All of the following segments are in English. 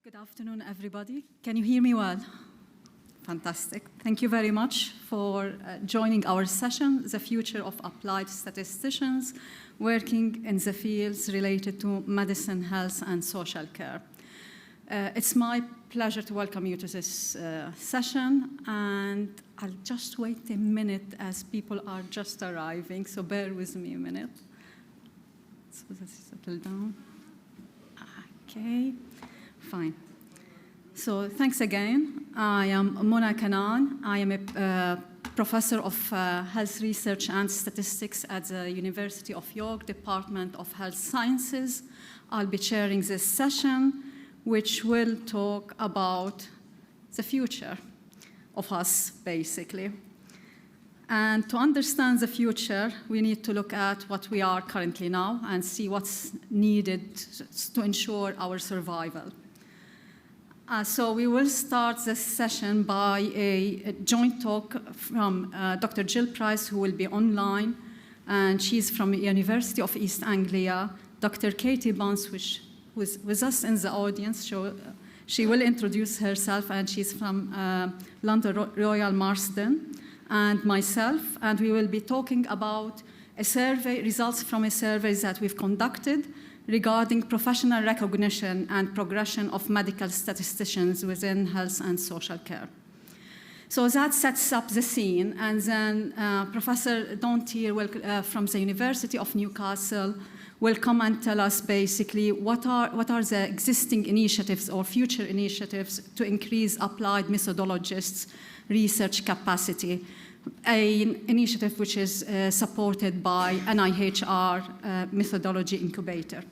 Good afternoon, everybody. Can you hear me well? Fantastic. Thank you very much for joining our session, The Future of Applied Statisticians, working in the fields related to medicine, health, and social care. It's my pleasure to welcome you to this session, and I'll just wait a minute as people are just arriving, so bear with me a minute. So let's settle down. Okay. Fine. So thanks again. I am Kanaan. I am a professor of health research and statistics at the University of York Department of Health Sciences. I'll be chairing this session, which will talk about the future of us, basically. And to understand the future, we need to look at what we are currently now and see what's needed to ensure our survival. So we will start this session by a joint talk from Dr. Gill Price, who will be online, and she's from the University of East Anglia. Dr. Catey Bunce, who is with us in the audience, she will introduce herself, and she's from London Royal Marsden, and myself, and we will be talking about a survey, results from a survey that we've conducted regarding professional recognition and progression of medical statisticians within health and social care. So that sets up the scene, and then Professor Teare from the University of Newcastle will come and tell us basically what are the existing initiatives or future initiatives to increase applied methodologists' research capacity, an initiative which is supported by NIHR Methodology Incubator.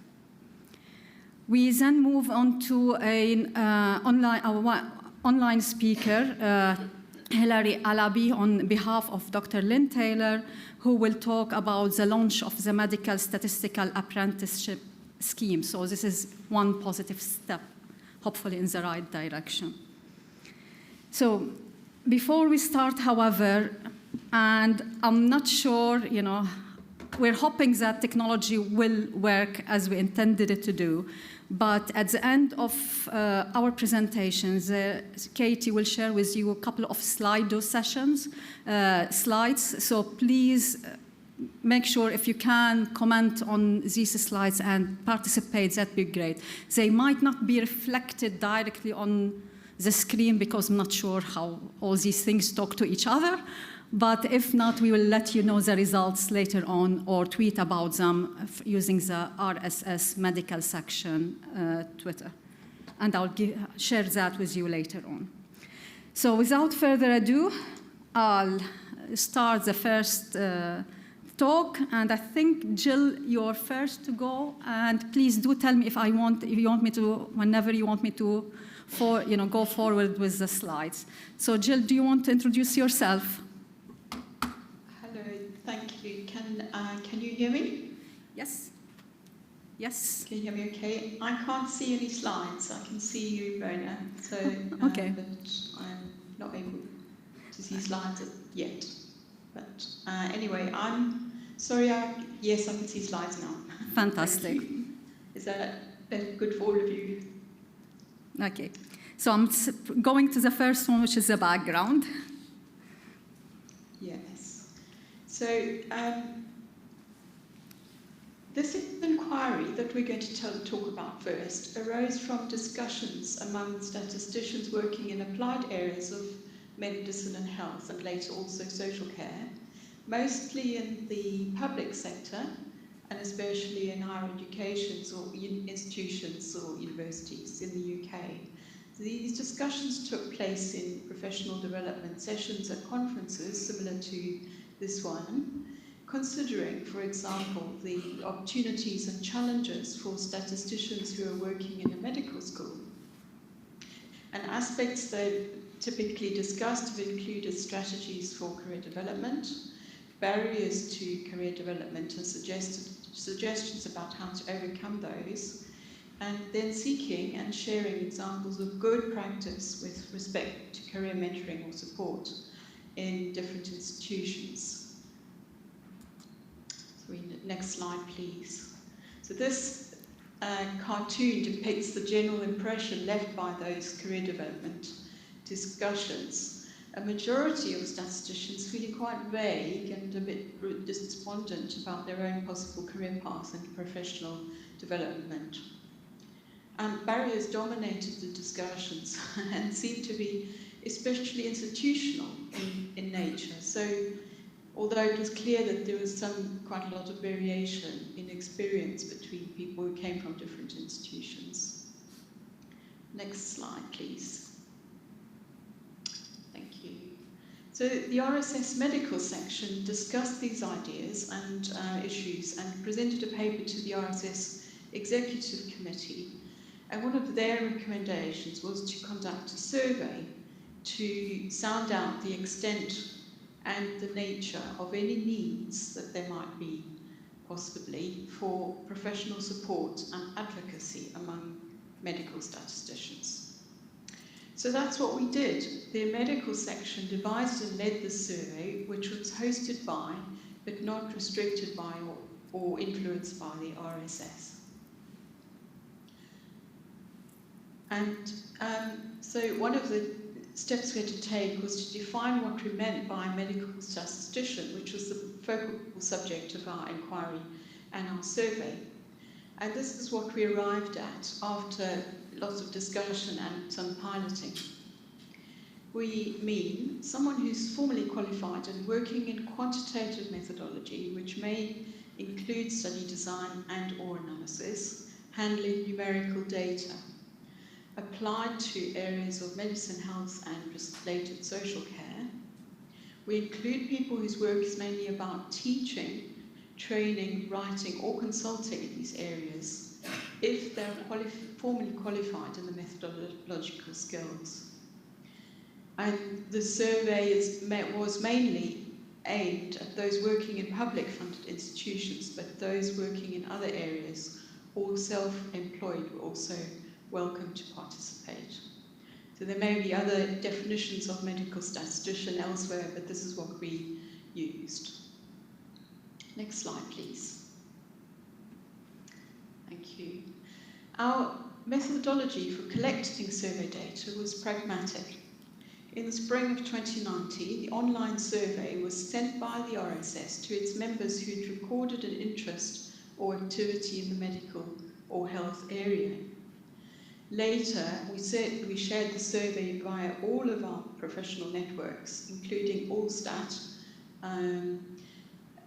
We then move on to an online speaker, Hilary Alabi, on behalf of Dr. Lynn Taylor, who will talk about the launch of the medical statistical apprenticeship scheme. So this is one positive step, hopefully in the right direction. So before we start, however, and I'm not sure, we're hoping that technology will work as we intended it to do, but at the end of our presentations, Catey will share with you a couple of Slido sessions, slides, so please make sure if you can comment on these slides and participate, that'd be great. They might not be reflected directly on the screen because I'm not sure how all these things talk to each other, but if not, we will let you know the results later on or tweet about them using the RSS medical section Twitter. And I'll share that with you later on. So without further ado, I'll start the first talk, and I think, Gill, you're first to go, and please do tell me if you want me to, whenever you want me to, go forward with the slides. So, Gill, do you want to introduce yourself? Hello, thank you. Can you hear me? Yes. Yes. Can you hear me okay? I can't see any slides. I can see you, Rona, so okay. But I'm not able to see slides yet. But anyway, I'm sorry. Yes, I can see slides now. Fantastic. Is that good for all of you? Okay, so I'm going to the first one, which is the background. Yes. So this inquiry that we're going to talk about first arose from discussions among statisticians working in applied areas of medicine and health, and later also social care, mostly in the public sector, and especially in higher educations or institutions or universities in the UK. These discussions took place in professional development sessions at conferences similar to this one, considering, for example, the opportunities and challenges for statisticians who are working in a medical school. And aspects they typically discussed have included strategies for career development, barriers to career development, and suggestions about how to overcome those, and then seeking and sharing examples of good practice with respect to career mentoring or support in different institutions. So next slide, please. So this cartoon depicts the general impression left by those career development discussions. A majority of statisticians feeling quite vague and a bit despondent about their own possible career path and professional development. And barriers dominated the discussions and seemed to be especially institutional in nature. So, although it was clear that there was quite a lot of variation in experience between people who came from different institutions. Next slide, please. Thank you. So the RSS medical section discussed these ideas and issues and presented a paper to the RSS Executive Committee. And one of their recommendations was to conduct a survey to sound out the extent and the nature of any needs that there might be, possibly, for professional support and advocacy among medical statisticians. So that's what we did. The medical section devised and led the survey, which was hosted by, but not restricted by or influenced by the RSS. And so one of the steps we had to take was to define what we meant by medical statistician, which was the focal subject of our inquiry and our survey. And this is what we arrived at after lots of discussion and some piloting. We mean someone who's formally qualified and working in quantitative methodology, which may include study design and/or analysis, handling numerical data, applied to areas of medicine, health, and related social care. We include people whose work is mainly about teaching, training, writing, or consulting in these areas, if they're formally qualified in the methodological skills. And the survey was mainly aimed at those working in public-funded institutions, but those working in other areas or self-employed were also welcome to participate. So there may be other definitions of medical statistician elsewhere, but this is what we used. Next slide, please. Thank you. Our methodology for collecting survey data was pragmatic. In the spring of 2019, the online survey was sent by the RSS to its members who'd recorded an interest or activity in the medical or health area. Later, we shared the survey via all of our professional networks, including Allstat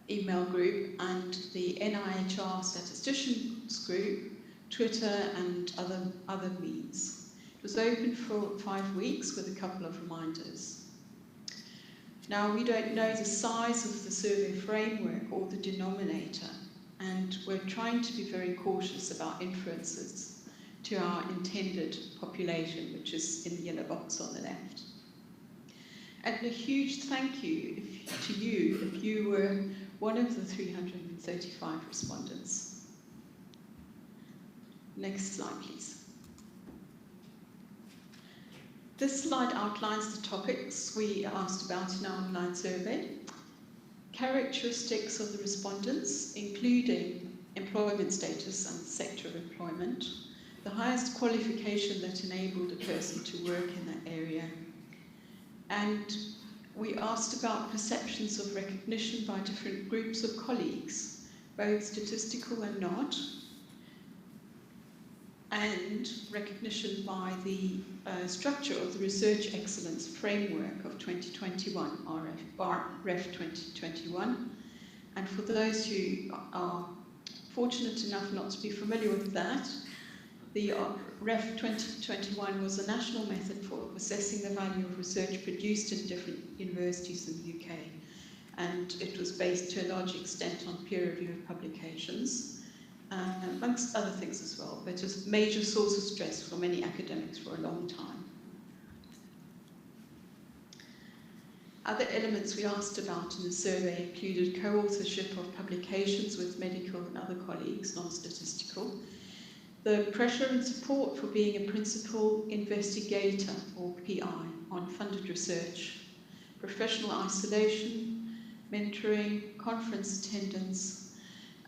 email group and the NIHR statisticians group, Twitter, and other means. It was open for 5 weeks with a couple of reminders. Now, we don't know the size of the survey framework or the denominator, and we're trying to be very cautious about inferences to our intended population, which is in the yellow box on the left. And a huge thank you to you if you were one of the 335 respondents. Next slide, please. This slide outlines the topics we asked about in our online survey. Characteristics of the respondents, including employment status and sector of employment, the highest qualification that enabled a person to work in that area. And we asked about perceptions of recognition by different groups of colleagues, both statistical and not, and recognition by the structure of the Research Excellence Framework of 2021, REF 2021. And for those who are fortunate enough not to be familiar with that, the REF 2021 was a national method for assessing the value of research produced in different universities in the UK. And it was based to a large extent on peer review of publications, amongst other things as well, but it was a major source of stress for many academics for a long time. Other elements we asked about in the survey included co-authorship of publications with medical and other colleagues, non-statistical, the pressure and support for being a principal investigator, or PI, on funded research, professional isolation, mentoring, conference attendance,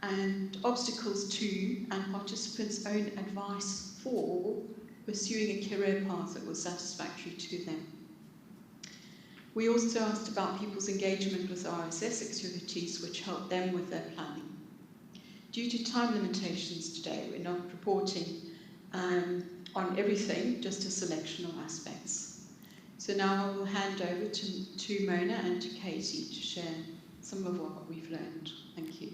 and obstacles to and participants' own advice for pursuing a career path that was satisfactory to them. We also asked about people's engagement with RSS activities which helped them with their planning. Due to time limitations today, we're not reporting on everything, just a selection of aspects. So now I will hand over to Mona and to Catey to share some of what we've learned. Thank you.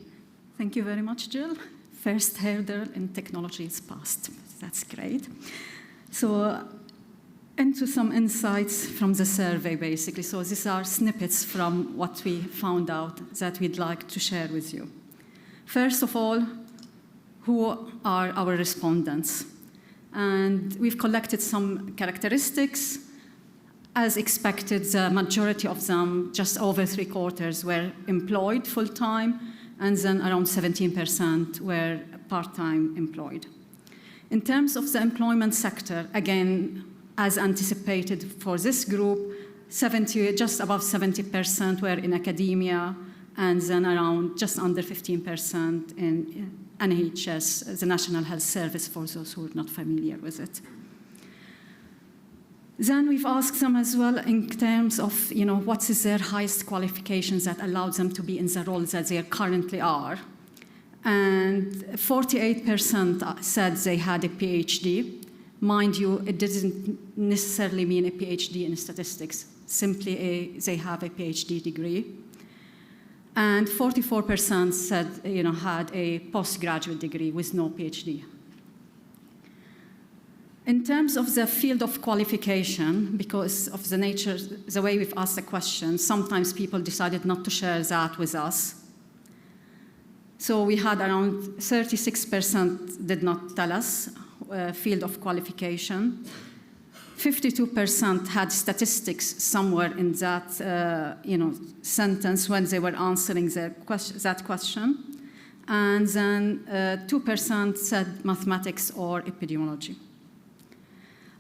Thank you very much, Gill. First hurdle in technology is passed. That's great. So into some insights from the survey, basically. So these are snippets from what we found out that we'd like to share with you. First of all, who are our respondents? And we've collected some characteristics. As expected, the majority of them, just over 3/4, were employed full-time, and then around 17% were part-time employed. In terms of the employment sector, again, as anticipated for this group, just above 70% were in academia, and then around just under 15% in NIHR, the National Health Service, for those who are not familiar with it. Then we've asked them as well in terms of, what is their highest qualifications that allow them to be in the roles that they currently are. And 48% said they had a PhD. Mind you, it doesn't necessarily mean a PhD in statistics, simply they have a PhD degree. And 44% said, had a postgraduate degree with no PhD. In terms of the field of qualification, because of the nature, the way we've asked the question, sometimes people decided not to share that with us. So we had around 36% did not tell us field of qualification. 52% had statistics somewhere in that sentence when they were answering that question. And then 2% said mathematics or epidemiology.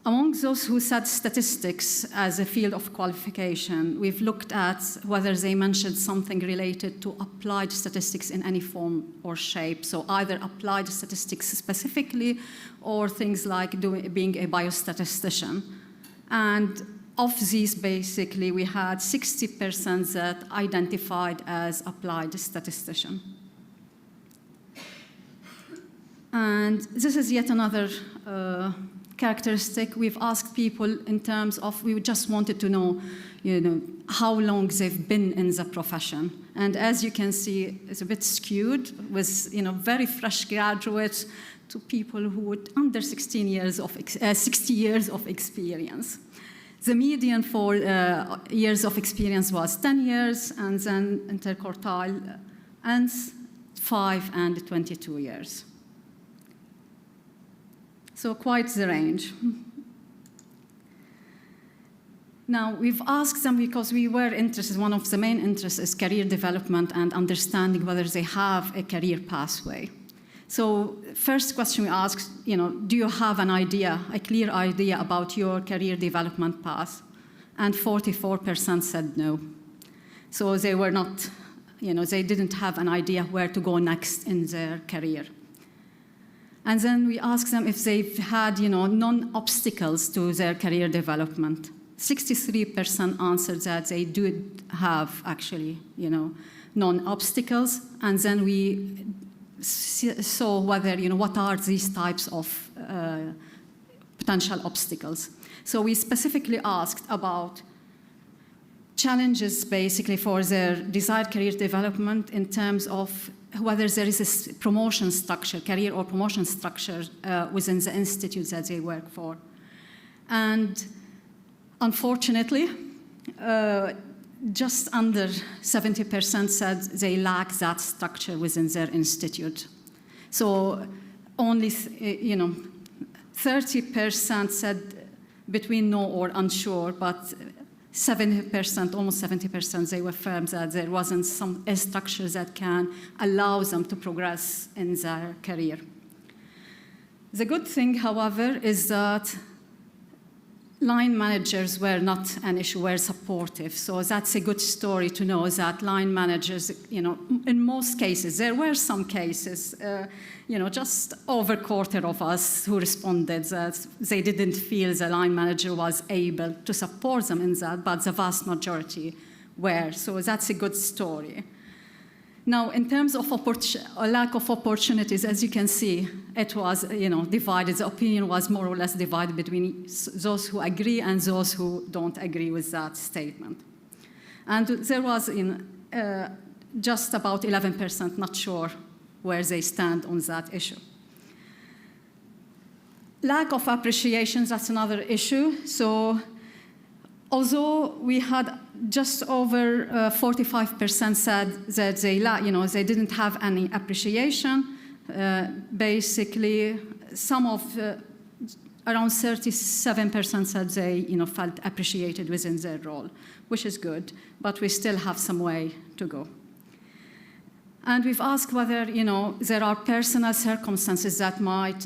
Among those who said statistics as a field of qualification, we've looked at whether they mentioned something related to applied statistics in any form or shape, so either applied statistics specifically or things like being a biostatistician. And of these, basically, we had 60% that identified as applied statistician. And this is yet another characteristic. We've asked people in terms of, we just wanted to know, how long they've been in the profession. And as you can see, it's a bit skewed with, very fresh graduates to people who would under 60 years of experience. The median for years of experience was 10 years, and then interquartile, and 5 and 22 years. So quite the range. Now, we've asked them because we were interested, one of the main interests is career development and understanding whether they have a career pathway. So first question we asked, do you have an idea, a clear idea about your career development path? And 44% said no. So they were not, they didn't have an idea where to go next in their career. And then we asked them if they've had, non-obstacles to their career development. 63% answered that they do have, actually, non-obstacles. And then we saw whether, what are these types of potential obstacles. So we specifically asked about challenges, basically, for their desired career development in terms of whether there is a promotion structure, career or promotion structure within the institute that they work for. And unfortunately, just under 70% said they lack that structure within their institute. So only, 30% said between no or unsure, but 70%, almost 70%, they were firm that there wasn't a structure that can allow them to progress in their career. The good thing, however, is that line managers were not an issue, were supportive. So that's a good story to know that line managers, in most cases, there were some cases, just over a quarter of us who responded that they didn't feel the line manager was able to support them in that, but the vast majority were. So that's a good story. Now, in terms of lack of opportunities, as you can see, it was divided. The opinion was more or less divided between those who agree and those who don't agree with that statement. And there was just about 11% not sure where they stand on that issue. Lack of appreciation, that's another issue. So although we had just over 45% said that they didn't have any appreciation, basically around 37% said they felt appreciated within their role, which is good, but we still have some way to go. And we've asked whether there are personal circumstances that might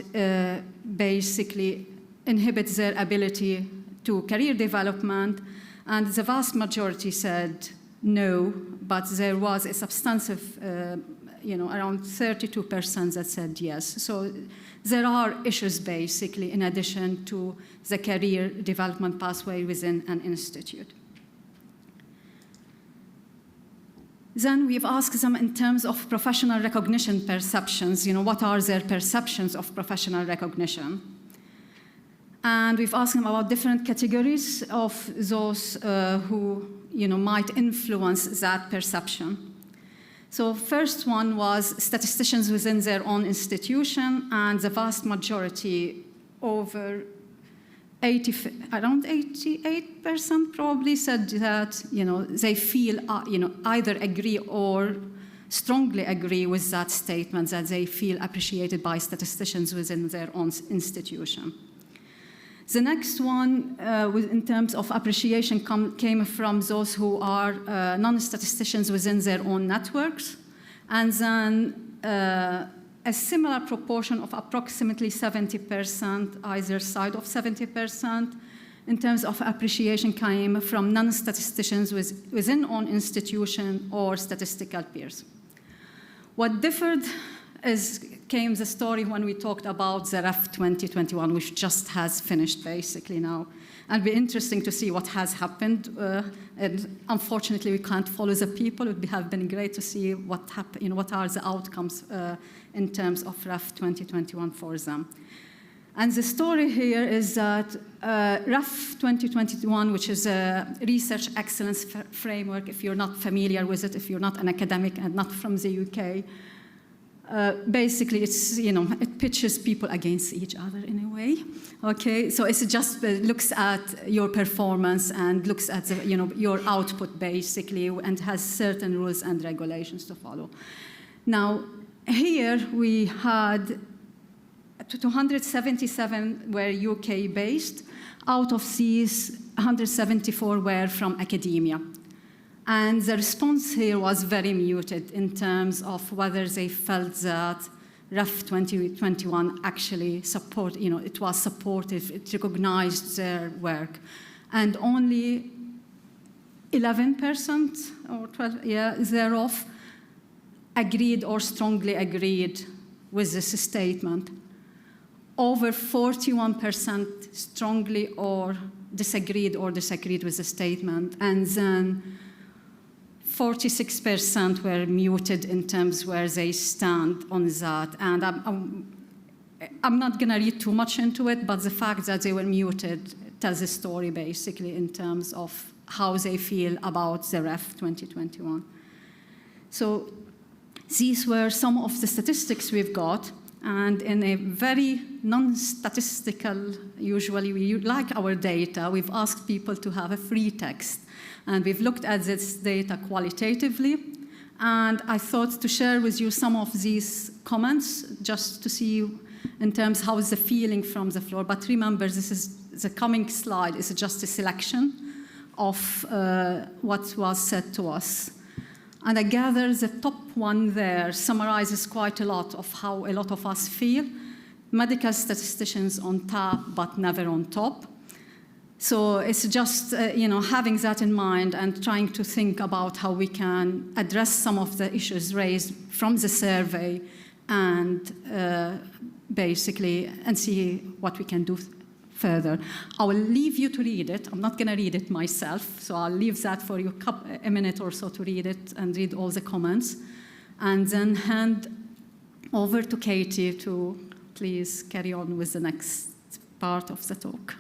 basically inhibit their ability to career development, and the vast majority said no, but there was a substantive, around 32% that said yes. So there are issues basically in addition to the career development pathway within an institute. Then we've asked them in terms of professional recognition perceptions, what are their perceptions of professional recognition? And we've asked them about different categories of those who might influence that perception. So first one was statisticians within their own institution, and the vast majority, around 88% probably said that they feel either agree or strongly agree with that statement, that they feel appreciated by statisticians within their own institution. The next one, in terms of appreciation, came from those who are non-statisticians within their own networks, and then a similar proportion of approximately 70%, either side of 70%, in terms of appreciation came from non-statisticians within own institution or statistical peers. What differed came the story when we talked about the REF 2021, which just has finished basically now. And it'll be interesting to see what has happened. And unfortunately, we can't follow the people. It would have been great to see what happened, what are the outcomes in terms of REF 2021 for them. And the story here is that REF 2021, which is a research excellence framework, if you're not familiar with it, if you're not an academic and not from the UK, basically, it's it pitches people against each other in a way. Okay, so it just looks at your performance and looks at your output basically, and has certain rules and regulations to follow. Now, here we had 277 were UK based. Out of these, 174 were from academia. And the response here was very muted in terms of whether they felt that REF 2021 actually it was supportive, it recognized their work. And only 11% or 12, thereof agreed or strongly agreed with this statement. Over 41% strongly or disagreed with the statement. And then 46% were muted in terms where they stand on that. And I'm not going to read too much into it, but the fact that they were muted tells a story, basically, in terms of how they feel about the REF 2021. So these were some of the statistics we've got. And in a very non-statistical, usually we like our data, we've asked people to have a free text. And we've looked at this data qualitatively. And I thought to share with you some of these comments, just to see in terms how is the feeling from the floor. But remember, this is the coming slide is just a selection of what was said to us. And I gather the top one there summarizes quite a lot of how a lot of us feel. Medical statisticians on top, but never on top. So it's just, having that in mind and trying to think about how we can address some of the issues raised from the survey and and see what we can do further. I will leave you to read it. I'm not going to read it myself, so I'll leave that for you a minute or so to read it and read all the comments, and then hand over to Catey to please carry on with the next part of the talk.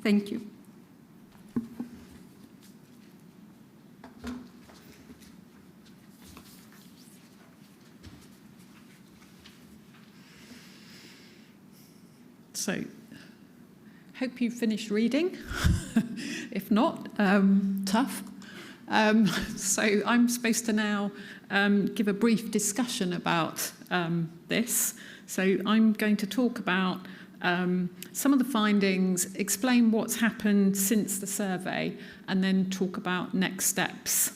Thank you. So, hope you finished reading. If not, tough. So I'm supposed to now give a brief discussion about this. So I'm going to talk about some of the findings, explain what's happened since the survey, and then talk about next steps.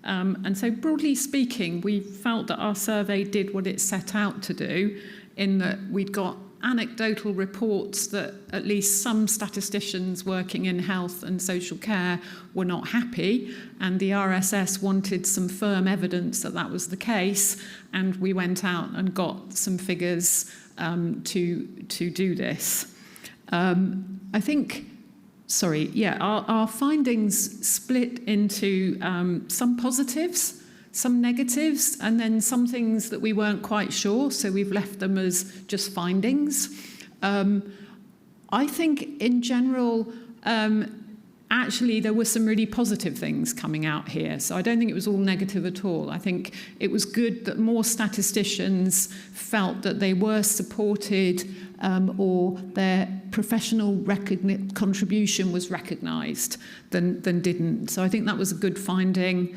And so broadly speaking, we felt that our survey did what it set out to do, in that we'd got anecdotal reports that at least some statisticians working in health and social care were not happy, and the RSS wanted some firm evidence that that was the case, and we went out and got some figures to do this. I think, our findings split into some positives, some negatives, and then some things that we weren't quite sure, so we've left them as just findings. I think in general, actually there were some really positive things coming out here, so I don't think it was all negative at all. I think it was good that more statisticians felt that they were supported or their professional contribution was recognised than didn't. So I think that was a good finding.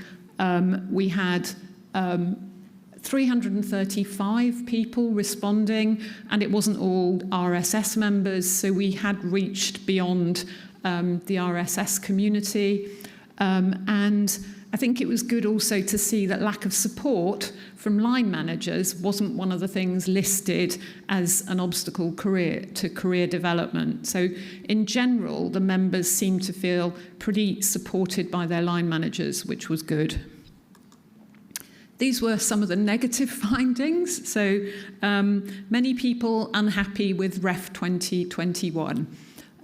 We had 335 people responding, and it wasn't all RSS members, so we had reached beyond the RSS community. And I think it was good also to see that lack of support from line managers wasn't one of the things listed as an obstacle to career development. So in general, the members seemed to feel pretty supported by their line managers, which was good. These were some of the negative findings. So many people unhappy with REF 2021.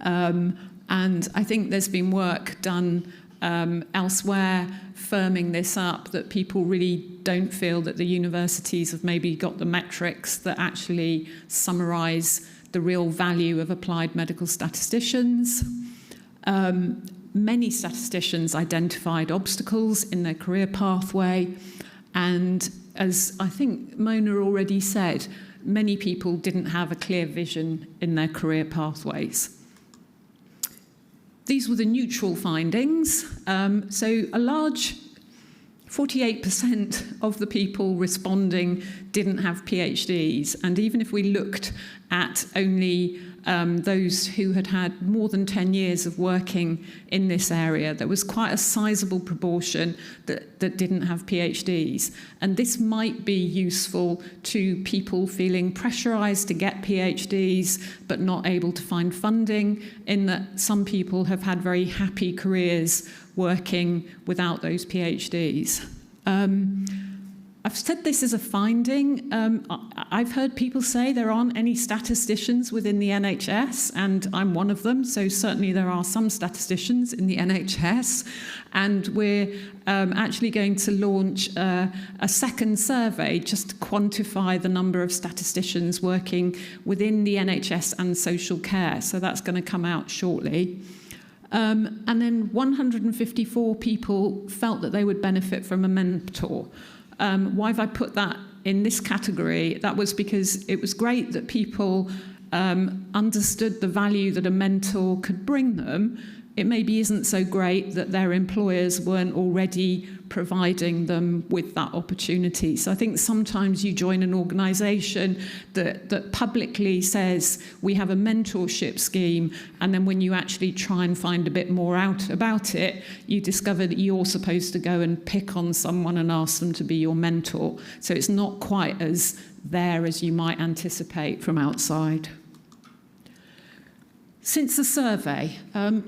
And I think there's been work done elsewhere firming this up, that people really don't feel that the universities have maybe got the metrics that actually summarise the real value of applied medical statisticians. Many statisticians identified obstacles in their career pathway. And as I think Mona already said, many people didn't have a clear vision in their career pathways. These were the neutral findings. So a large 48% of the people responding didn't have PhDs. And even if we looked at only those who had had more than 10 years of working in this area, there was quite a sizable proportion that didn't have PhDs. And this might be useful to people feeling pressurized to get PhDs but not able to find funding, in that some people have had very happy careers working without those PhDs. I've said this as a finding. I've heard people say there aren't any statisticians within the NHS, and I'm one of them, so certainly there are some statisticians in the NHS, and we're actually going to launch a second survey just to quantify the number of statisticians working within the NHS and social care, so that's going to come out shortly. And then 154 people felt that they would benefit from a mentor. Why have I put that in this category? That was because it was great that people understood the value that a mentor could bring them. It maybe isn't so great that their employers weren't already providing them with that opportunity. So I think sometimes you join an organisation that publicly says we have a mentorship scheme, and then when you actually try and find a bit more out about it, you discover that you're supposed to go and pick on someone and ask them to be your mentor. So it's not quite as there as you might anticipate from outside. Since the survey,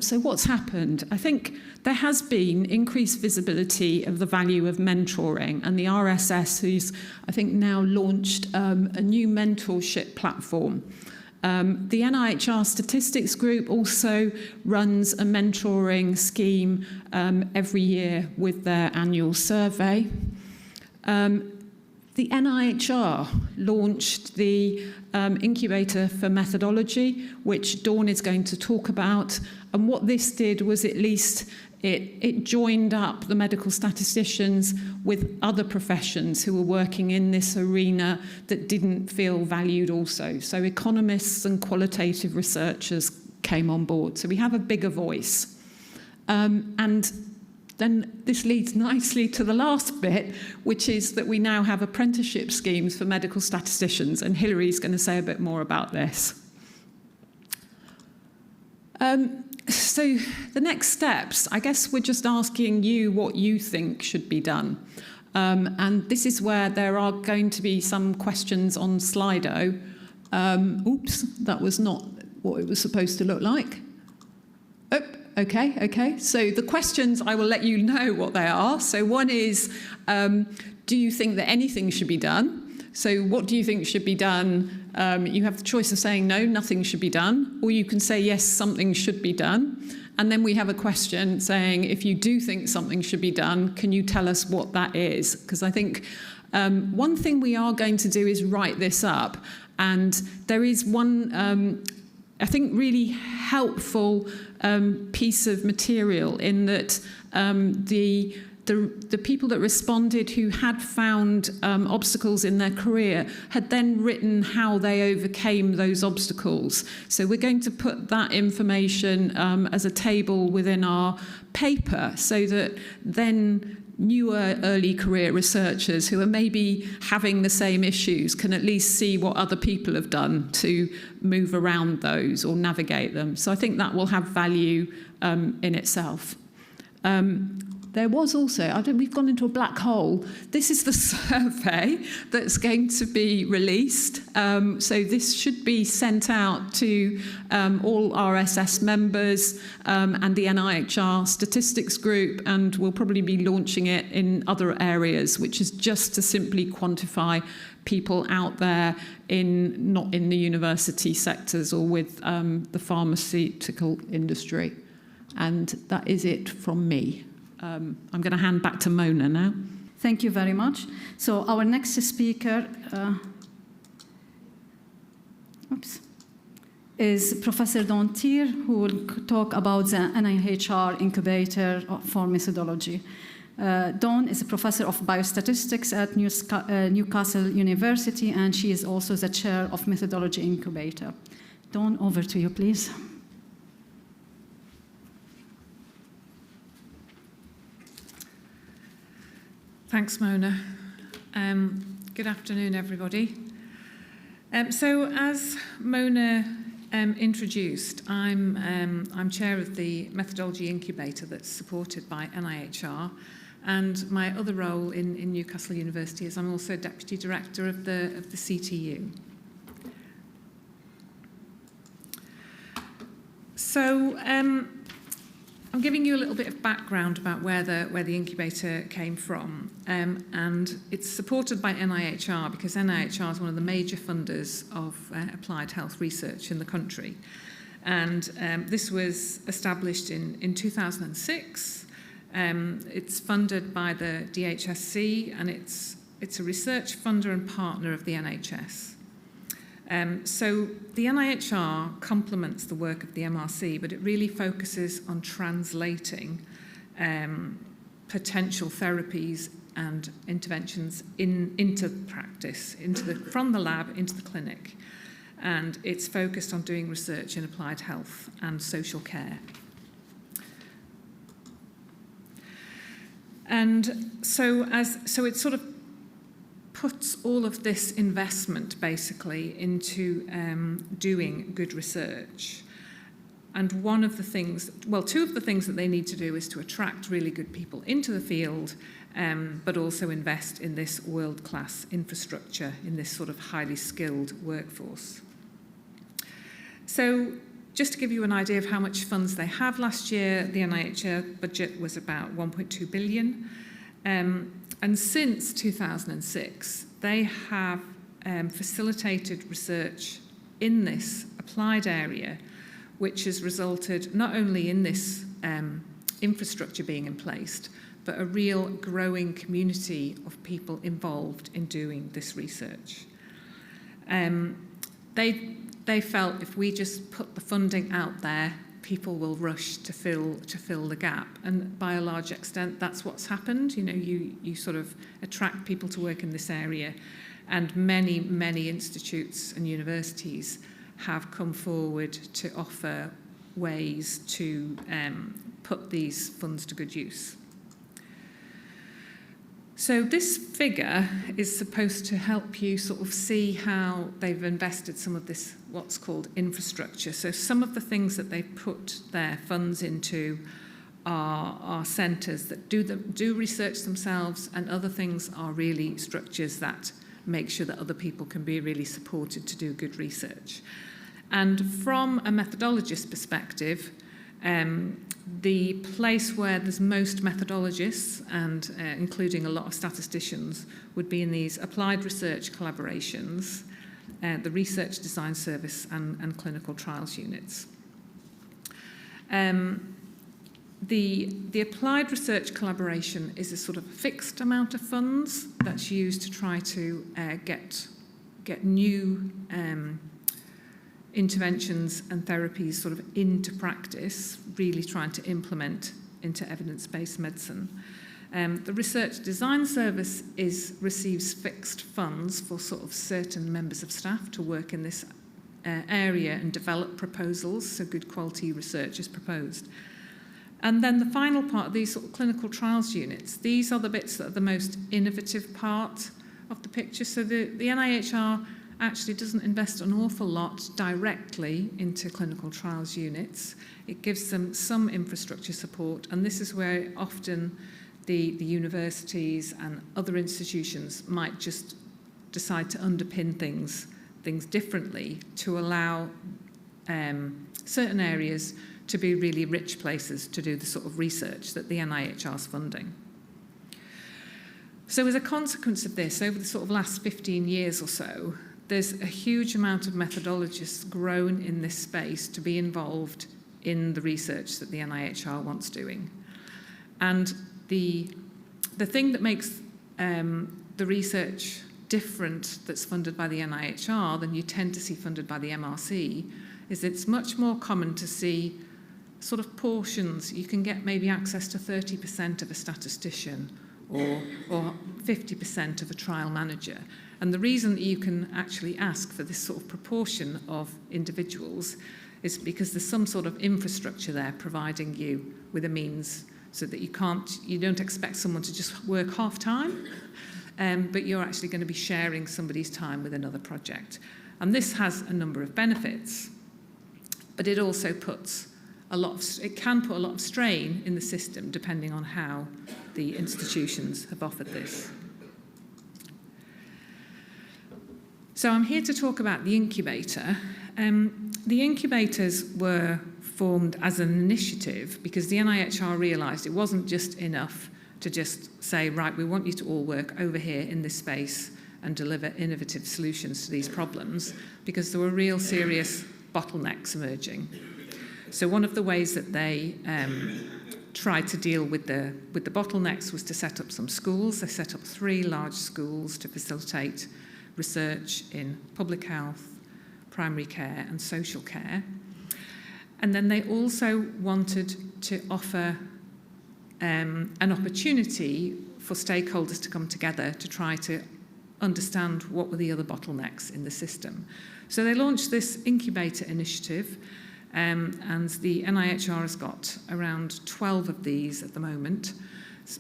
so what's happened? I think there has been increased visibility of the value of mentoring, and the RSS, who's I think now launched a new mentorship platform. The NIHR Statistics Group also runs a mentoring scheme every year with their annual survey. The NIHR launched the Incubator for Methodology, which Dawn is going to talk about. And what this did was at least it joined up the medical statisticians with other professions who were working in this arena that didn't feel valued also. So economists and qualitative researchers came on board. So we have a bigger voice. And then this leads nicely to the last bit, which is that we now have apprenticeship schemes for medical statisticians, and Hillary's going to say a bit more about this. So the next steps, I guess we're just asking you what you think should be done. And this is where there are going to be some questions on Slido. Oops, that was not what it was supposed to look like. Oh. Okay. So the questions, I will let you know what they are. So one is, do you think that anything should be done? So what do you think should be done? You have the choice of saying no, nothing should be done, or you can say yes, something should be done. And then we have a question saying, if you do think something should be done, can you tell us what that is? Because I think one thing we are going to do is write this up. And there is one, I think, really helpful piece of material in that the people that responded who had found obstacles in their career had then written how they overcame those obstacles. So we're going to put that information as a table within our paper so that then newer early career researchers who are maybe having the same issues can at least see what other people have done to move around those or navigate them. So I think that will have value in itself. There was also, we've gone into a black hole. This is the survey that's going to be released. So this should be sent out to all RSS members and the NIHR Statistics Group, and we'll probably be launching it in other areas, which is just to simply quantify people out there not in the university sectors or with the pharmaceutical industry. And that is it from me. I'm going to hand back to Mona now. Thank you very much. So our next speaker is Professor Dawn Teare, who will talk about the NIHR Incubator for Methodology. Dawn is a professor of biostatistics at Newcastle University, and she is also the chair of Methodology Incubator. Dawn, over to you, please. Thanks, Mona. Good afternoon, everybody. So, as Mona introduced, I'm chair of the Methodology Incubator that's supported by NIHR, and my other role in Newcastle University is I'm also deputy director of the CTU. So. I'm giving you a little bit of background about where the incubator came from, and it's supported by NIHR because NIHR is one of the major funders of applied health research in the country. And this was established in 2006. It's funded by the DHSC, and it's a research funder and partner of the NHS. So the NIHR complements the work of the MRC, but it really focuses on translating potential therapies and interventions into practice, from the lab into the clinic. And it's focused on doing research in applied health and social care. And so it sort of puts all of this investment basically into doing good research. And one of the things, well, two of the things that they need to do is to attract really good people into the field, but also invest in this world-class infrastructure, in this sort of highly skilled workforce. So just to give you an idea of how much funds they have, last year the NIHR budget was about 1.2 billion. And since 2006, they have facilitated research in this applied area, which has resulted not only in this infrastructure being in place, but a real growing community of people involved in doing this research. They felt if we just put the funding out there, people will rush to fill the gap, and by a large extent, that's what's happened. You know, you sort of attract people to work in this area, and many institutes and universities have come forward to offer ways to put these funds to good use. So this figure is supposed to help you sort of see how they've invested some of this, what's called infrastructure. So some of the things that they put their funds into are centres that do research themselves, and other things are really structures that make sure that other people can be really supported to do good research. And from a methodologist perspective, the place where there's most methodologists, and including a lot of statisticians, would be in these applied research collaborations, the research design service and clinical trials units. The applied research collaboration is a sort of fixed amount of funds that's used to try to get new interventions and therapies sort of into practice, really trying to implement into evidence-based medicine. The research design service receives fixed funds for sort of certain members of staff to work in this area and develop proposals, so good quality research is proposed. And then the final part of these sort of clinical trials units, these are the bits that are the most innovative part of the picture. So the NIHR actually doesn't invest an awful lot directly into clinical trials units. It gives them some infrastructure support, and this is where often the universities and other institutions might just decide to underpin things differently to allow certain areas to be really rich places to do the sort of research that the NIHR is funding. So as a consequence of this, over the sort of last 15 years or so, there's a huge amount of methodologists grown in this space to be involved in the research that the NIHR wants doing. And the thing that makes the research different that's funded by the NIHR than you tend to see funded by the MRC is it's much more common to see sort of portions. You can get maybe access to 30% of a statistician or 50% of a trial manager. And the reason that you can actually ask for this sort of proportion of individuals is because there's some sort of infrastructure there providing you with a means so that you don't expect someone to just work half time, but you're actually going to be sharing somebody's time with another project. And this has a number of benefits, but it also it can put a lot of strain in the system depending on how the institutions have offered this. So I'm here to talk about the Incubator. The Incubators were formed as an initiative because the NIHR realised it wasn't just enough to just say, right, we want you to all work over here in this space and deliver innovative solutions to these problems, because there were real serious bottlenecks emerging. So one of the ways that they tried to deal with the bottlenecks was to set up some schools. They set up 3 large schools to facilitate research in public health, primary care and social care. And then they also wanted to offer an opportunity for stakeholders to come together to try to understand what were the other bottlenecks in the system. So they launched this Incubator initiative, and the NIHR has got around 12 of these at the moment.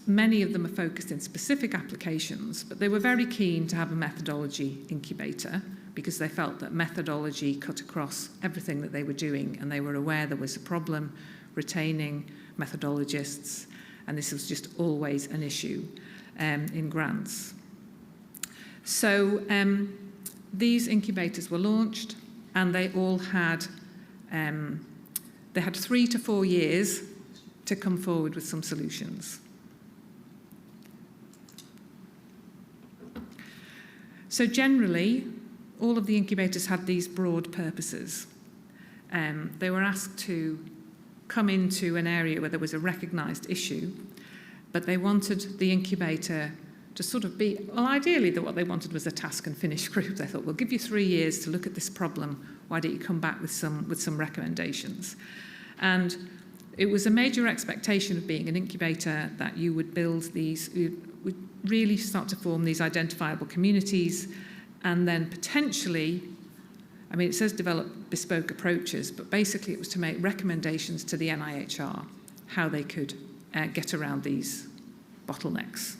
Many of them are focused in specific applications, but they were very keen to have a methodology incubator because they felt that methodology cut across everything that they were doing, and they were aware there was a problem retaining methodologists, and this was just always an issue in grants. So these incubators were launched, and they all had they had 3 to 4 years to come forward with some solutions. So generally, all of the incubators had these broad purposes. They were asked to come into an area where there was a recognised issue, but they wanted the incubator to sort of be, well, ideally what they wanted was a task and finish group. They thought, we'll give you 3 years to look at this problem. Why don't you come back with some recommendations? And it was a major expectation of being an incubator that you would build these, you would really start to form these identifiable communities, and then potentially, I mean, it says develop bespoke approaches, but basically it was to make recommendations to the NIHR how they could get around these bottlenecks.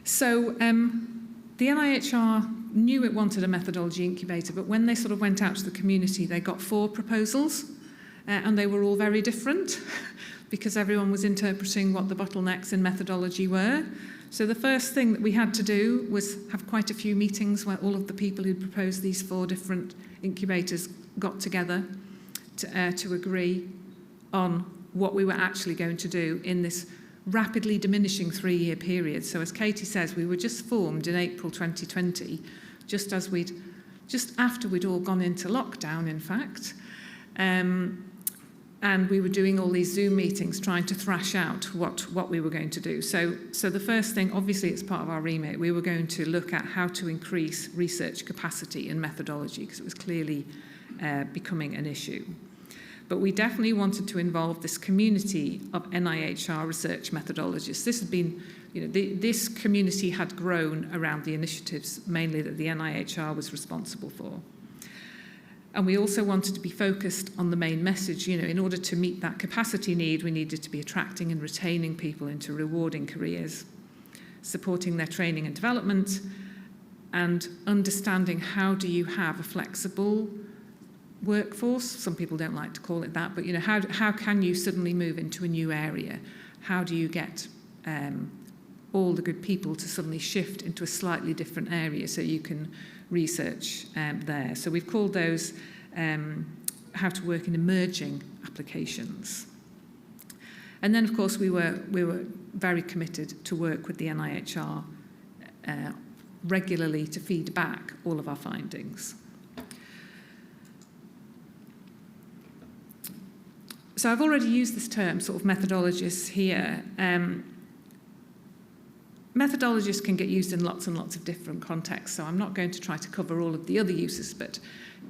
So the NIHR knew it wanted a methodology incubator, but when they sort of went out to the community, they got 4 proposals, and they were all very different because everyone was interpreting what the bottlenecks in methodology were. So the first thing that we had to do was have quite a few meetings where all of the people who proposed these 4 different incubators got together to agree on what we were actually going to do in this rapidly diminishing 3-year period. So as Catey says, we were just formed in April 2020, just after we'd all gone into lockdown, in fact. And we were doing all these Zoom meetings trying to thrash out what we were going to do. So the first thing, obviously it's part of our remit, we were going to look at how to increase research capacity and methodology, because it was clearly becoming an issue. But we definitely wanted to involve this community of NIHR research methodologists. This had been, this community had grown around the initiatives mainly that the NIHR was responsible for. And we also wanted to be focused on the main message. In order to meet that capacity need, we needed to be attracting and retaining people into rewarding careers, supporting their training and development, and understanding how do you have a flexible workforce. Some people don't like to call it that, but how can you suddenly move into a new area? How do you get all the good people to suddenly shift into a slightly different area so you can research there? So we've called those how to work in emerging applications. And then, of course, we were very committed to work with the NIHR regularly to feed back all of our findings. So I've already used this term, sort of methodologists here. Methodologists can get used in lots and lots of different contexts, so I'm not going to try to cover all of the other uses, but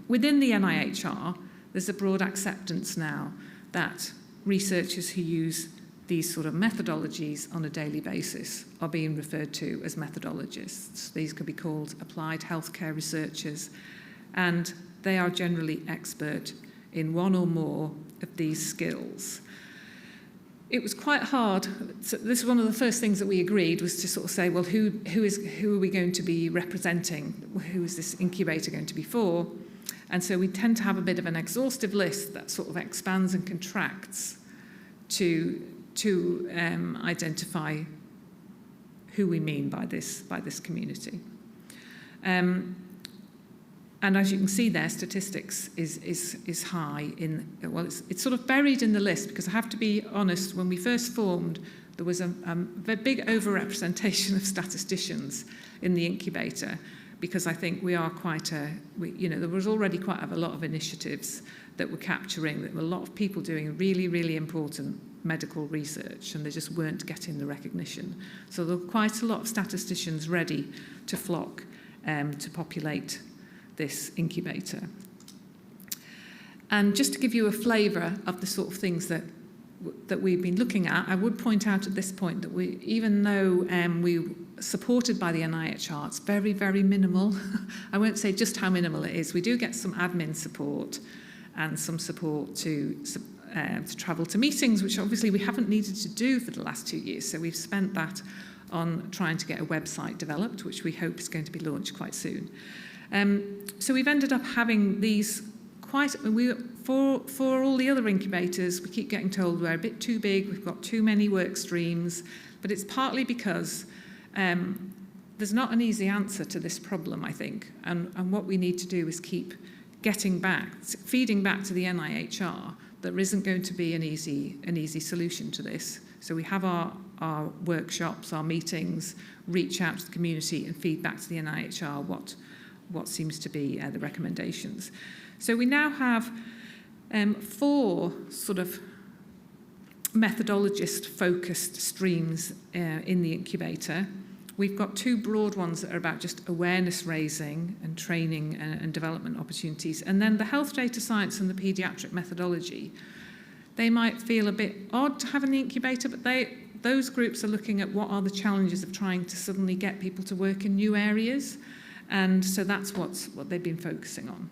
within the NIHR, there's a broad acceptance now that researchers who use these sort of methodologies on a daily basis are being referred to as methodologists. These could be called applied healthcare researchers, and they are generally expert in one or more of these skills. It was quite hard. So this is one of the first things that we agreed, was to sort of say, well, who are we going to be representing? Who is this incubator going to be for? And so we tend to have a bit of an exhaustive list that sort of expands and contracts to identify who we mean by this community. And as you can see there, statistics is high in, well, it's sort of buried in the list, because I have to be honest, when we first formed, there was a big overrepresentation of statisticians in the incubator, because I think we are there was already quite a lot of initiatives that were capturing, there were a lot of people doing really, really important medical research, and they just weren't getting the recognition. So there were quite a lot of statisticians ready to flock to populate this incubator. And just to give you a flavour of the sort of things that we've been looking at, I would point out at this point that even though we supported by the NIHR, it's very, very minimal. I won't say just how minimal it is. We do get some admin support and some support to travel to meetings, which obviously we haven't needed to do for the last 2 years. So we've spent that on trying to get a website developed, which we hope is going to be launched quite soon. So we've ended up having these for all the other incubators, we keep getting told we're a bit too big, we've got too many work streams, but it's partly because there's not an easy answer to this problem, I think, and what we need to do is keep feeding back to the NIHR, there isn't going to be an easy solution to this. So we have our workshops, our meetings, reach out to the community and feed back to the NIHR what seems to be the recommendations. So we now have 4 sort of methodologist-focused streams in the incubator. We've got 2 broad ones that are about just awareness raising and training and development opportunities. And then the health data science and the paediatric methodology, they might feel a bit odd to have in the incubator, but those groups are looking at what are the challenges of trying to suddenly get people to work in new areas. And so that's what they've been focusing on.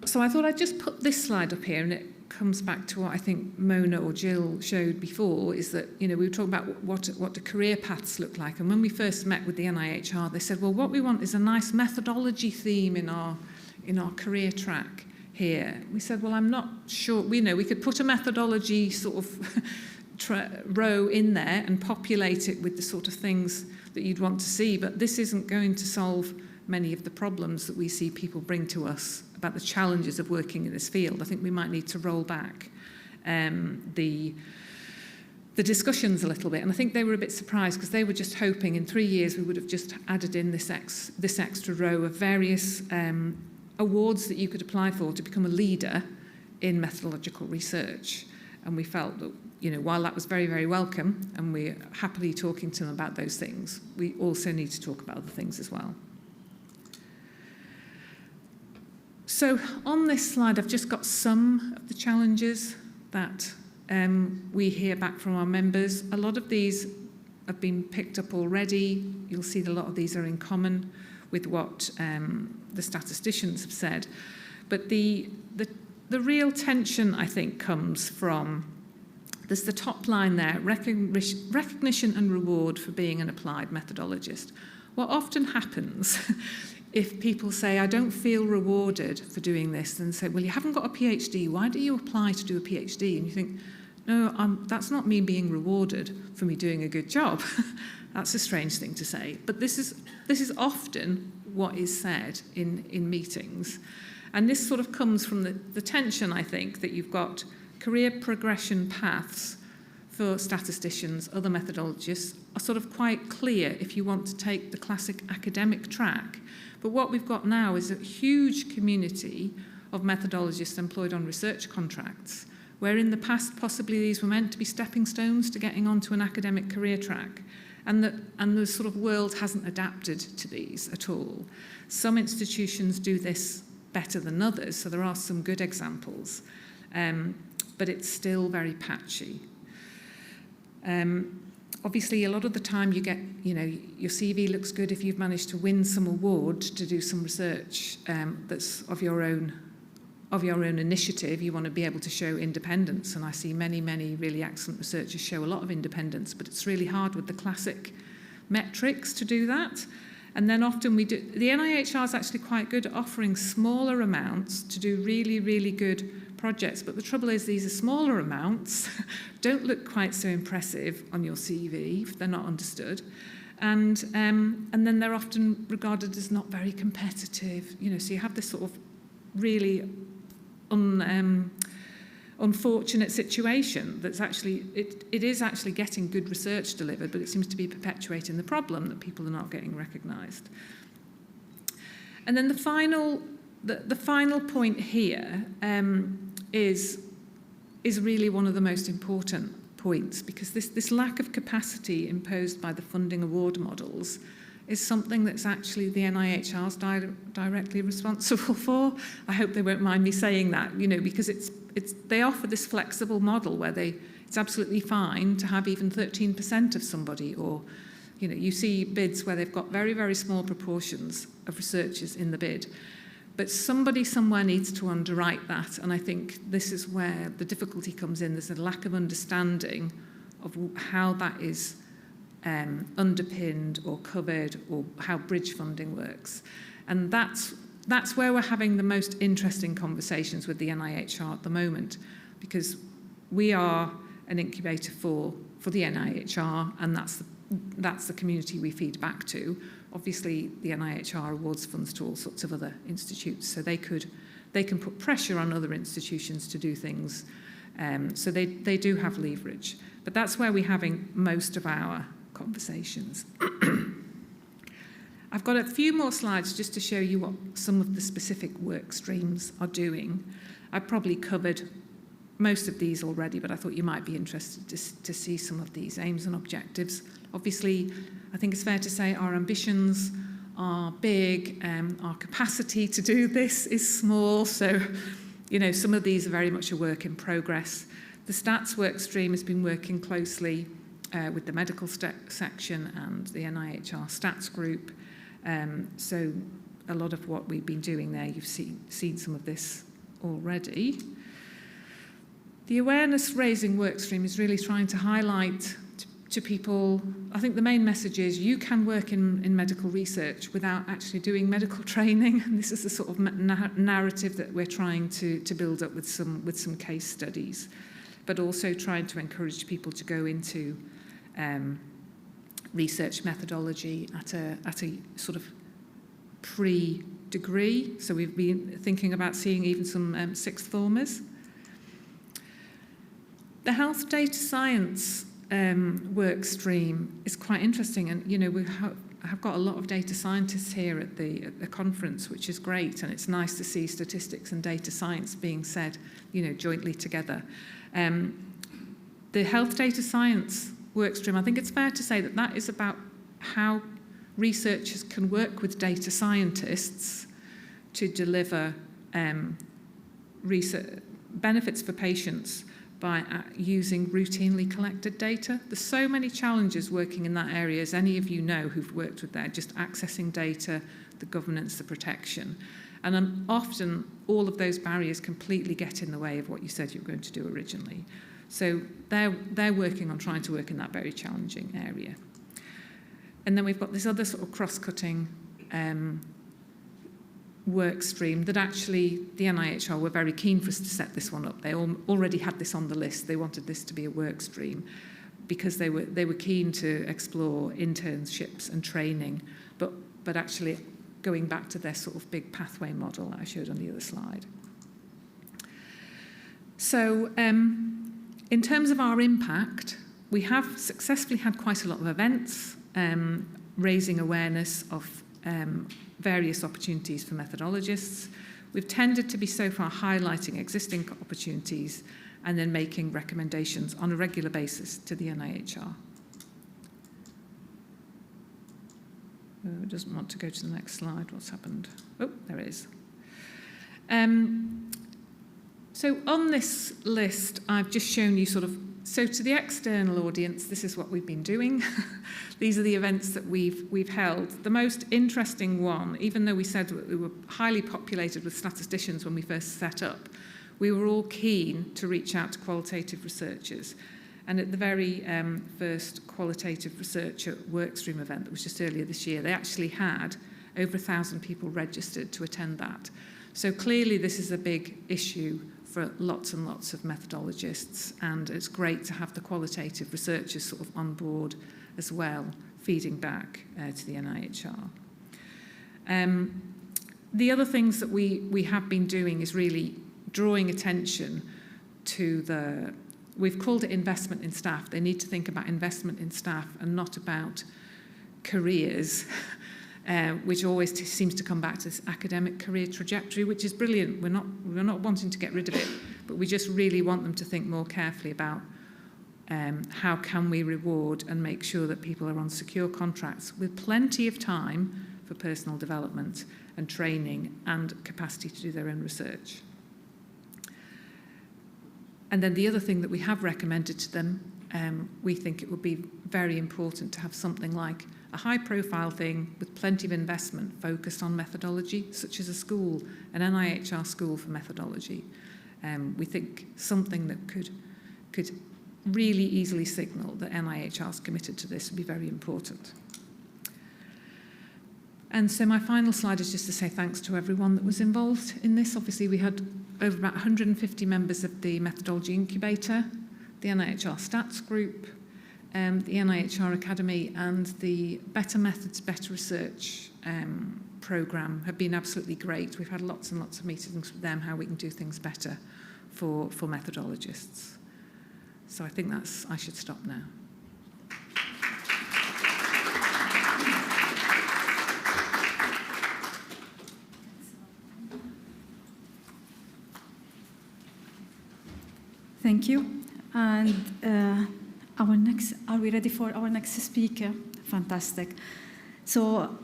So I thought I'd just put this slide up here, and it comes back to what I think Mona or Gill showed before, is that, we were talking about what do career paths look like. And when we first met with the NIHR, they said, well, what we want is a nice methodology theme in our career track here. We said, well, I'm not sure. We could put a methodology sort of row in there and populate it with the sort of things that you'd want to see, but this isn't going to solve many of the problems that we see people bring to us about the challenges of working in this field. I think we might need to roll back the discussions a little bit, and I think they were a bit surprised because they were just hoping in 3 years we would have just added in this extra row of various awards that you could apply for to become a leader in methodological research. And we felt that, while that was very, very welcome, and we're happily talking to them about those things, we also need to talk about other things as well. So on this slide, I've just got some of the challenges that we hear back from our members. A lot of these have been picked up already. You'll see that a lot of these are in common with what the statisticians have said. But the real tension, I think, comes from, there's the top line there, recognition and reward for being an applied methodologist. What often happens if people say, I don't feel rewarded for doing this, and say, well, you haven't got a PhD, why do you apply to do a PhD? And you think, no, that's not me being rewarded for me doing a good job. That's a strange thing to say. But this is often what is said in meetings. And this sort of comes from the tension, I think, that you've got career progression paths for statisticians, other methodologists, are sort of quite clear if you want to take the classic academic track. But what we've got now is a huge community of methodologists employed on research contracts, where in the past possibly these were meant to be stepping stones to getting onto an academic career track. And the sort of world hasn't adapted to these at all. Some institutions do this better than others, so there are some good examples, but it's still very patchy. Obviously, a lot of the time you get, your CV looks good if you've managed to win some award to do some research that's of your own initiative. You want to be able to show independence, and I see many, many really excellent researchers show a lot of independence, but it's really hard with the classic metrics to do that. And then often the NIHR is actually quite good at offering smaller amounts to do really, really good projects, but the trouble is these are smaller amounts, don't look quite so impressive on your CV if they're not understood. And then they're often regarded as not very competitive, so you have this sort of really unfortunate situation that's actually, it is actually getting good research delivered, but it seems to be perpetuating the problem that people are not getting recognised. And then the final point here is really one of the most important points, because this lack of capacity imposed by the funding award models is something that's actually the NIHR's directly responsible for. I hope they won't mind me saying that, because they offer this flexible model where it's absolutely fine to have even 13% of somebody, or you see bids where they've got very, very small proportions of researchers in the bid. But somebody somewhere needs to underwrite that, and I think this is where the difficulty comes in. There's a lack of understanding of how that is underpinned or covered, or how bridge funding works. And that's where we're having the most interesting conversations with the NIHR at the moment, because we are an incubator for the NIHR, and that's the community we feed back to. obviously the NIHR awards funds to all sorts of other institutes, so they can put pressure on other institutions to do things. So they do have leverage. But that's where we're having most of our conversations. I've got a few more slides just to show you what some of the specific work streams are doing. I've probably covered most of these already, but I thought you might be interested to see some of these aims and objectives. Obviously, I think it's fair to say our ambitions are big, our capacity to do this is small, so some of these are very much a work in progress. The stats work stream has been working closely with the medical section and the NIHR stats group. So a lot of what we've been doing there, you've seen some of this already. The awareness raising work stream is really trying to highlight to people, I think the main message is you can work in medical research without actually doing medical training. And this is the sort of narrative that we're trying to build up with some case studies, but also trying to encourage people to go into research methodology at a sort of pre-degree. So we've been thinking about seeing even some sixth formers. The health data science work stream is quite interesting, and we have got a lot of data scientists here at the conference, which is great, and it's nice to see statistics and data science being said jointly together. The health data science work stream, I think it's fair to say that is about how researchers can work with data scientists to deliver research benefits for patients by using routinely collected data. There's so many challenges working in that area, as any of you know who've worked with that, just accessing data, the governance, the protection. And often all of those barriers completely get in the way of what you said you were going to do originally. So they're working on trying to work in that very challenging area. And then we've got this other sort of cross-cutting work stream that actually the NIHR were very keen for us to set this one up. They already had this on the list. They wanted this to be a work stream because they were keen to explore internships and training, but actually going back to their sort of big pathway model that I showed on the other slide. So in terms of our impact, we have successfully had quite a lot of events raising awareness of various opportunities for methodologists. We've tended to be so far highlighting existing opportunities and then making recommendations on a regular basis to the NIHR. It doesn't want to go to the next slide. What's happened? Oh, there it is. So on this list, I've just shown you so to the external audience, this is what we've been doing. These are the events that we've held. The most interesting one, even though we said we were highly populated with statisticians when we first set up, we were all keen to reach out to qualitative researchers. And at the very first qualitative researcher workstream event that was just earlier this year, they actually had over 1,000 people registered to attend that. So clearly this is a big issue for lots and lots of methodologists, and it's great to have the qualitative researchers sort of on board as well, feeding back to the NIHR. The other things that we have been doing is really drawing attention to we've called it investment in staff. They need to think about investment in staff and not about careers, which always seems to come back to this academic career trajectory, which is brilliant. We're not wanting to get rid of it, but we just really want them to think more carefully about how can we reward and make sure that people are on secure contracts with plenty of time for personal development and training and capacity to do their own research. And then the other thing that we have recommended to them, we think it would be very important to have something like a high-profile thing with plenty of investment focused on methodology, such as a school, an NIHR school for methodology. We think something that could really easily signal that NIHR is committed to this would be very important. And so my final slide is just to say thanks to everyone that was involved in this. Obviously, we had over about 150 members of the Methodology Incubator, the NIHR Stats Group, the NIHR Academy and the Better Methods, Better Research programme have been absolutely great. We've had lots and lots of meetings with them, how we can do things better for methodologists. So I think I should stop now. Thank you. And are we ready for our next speaker? Fantastic. So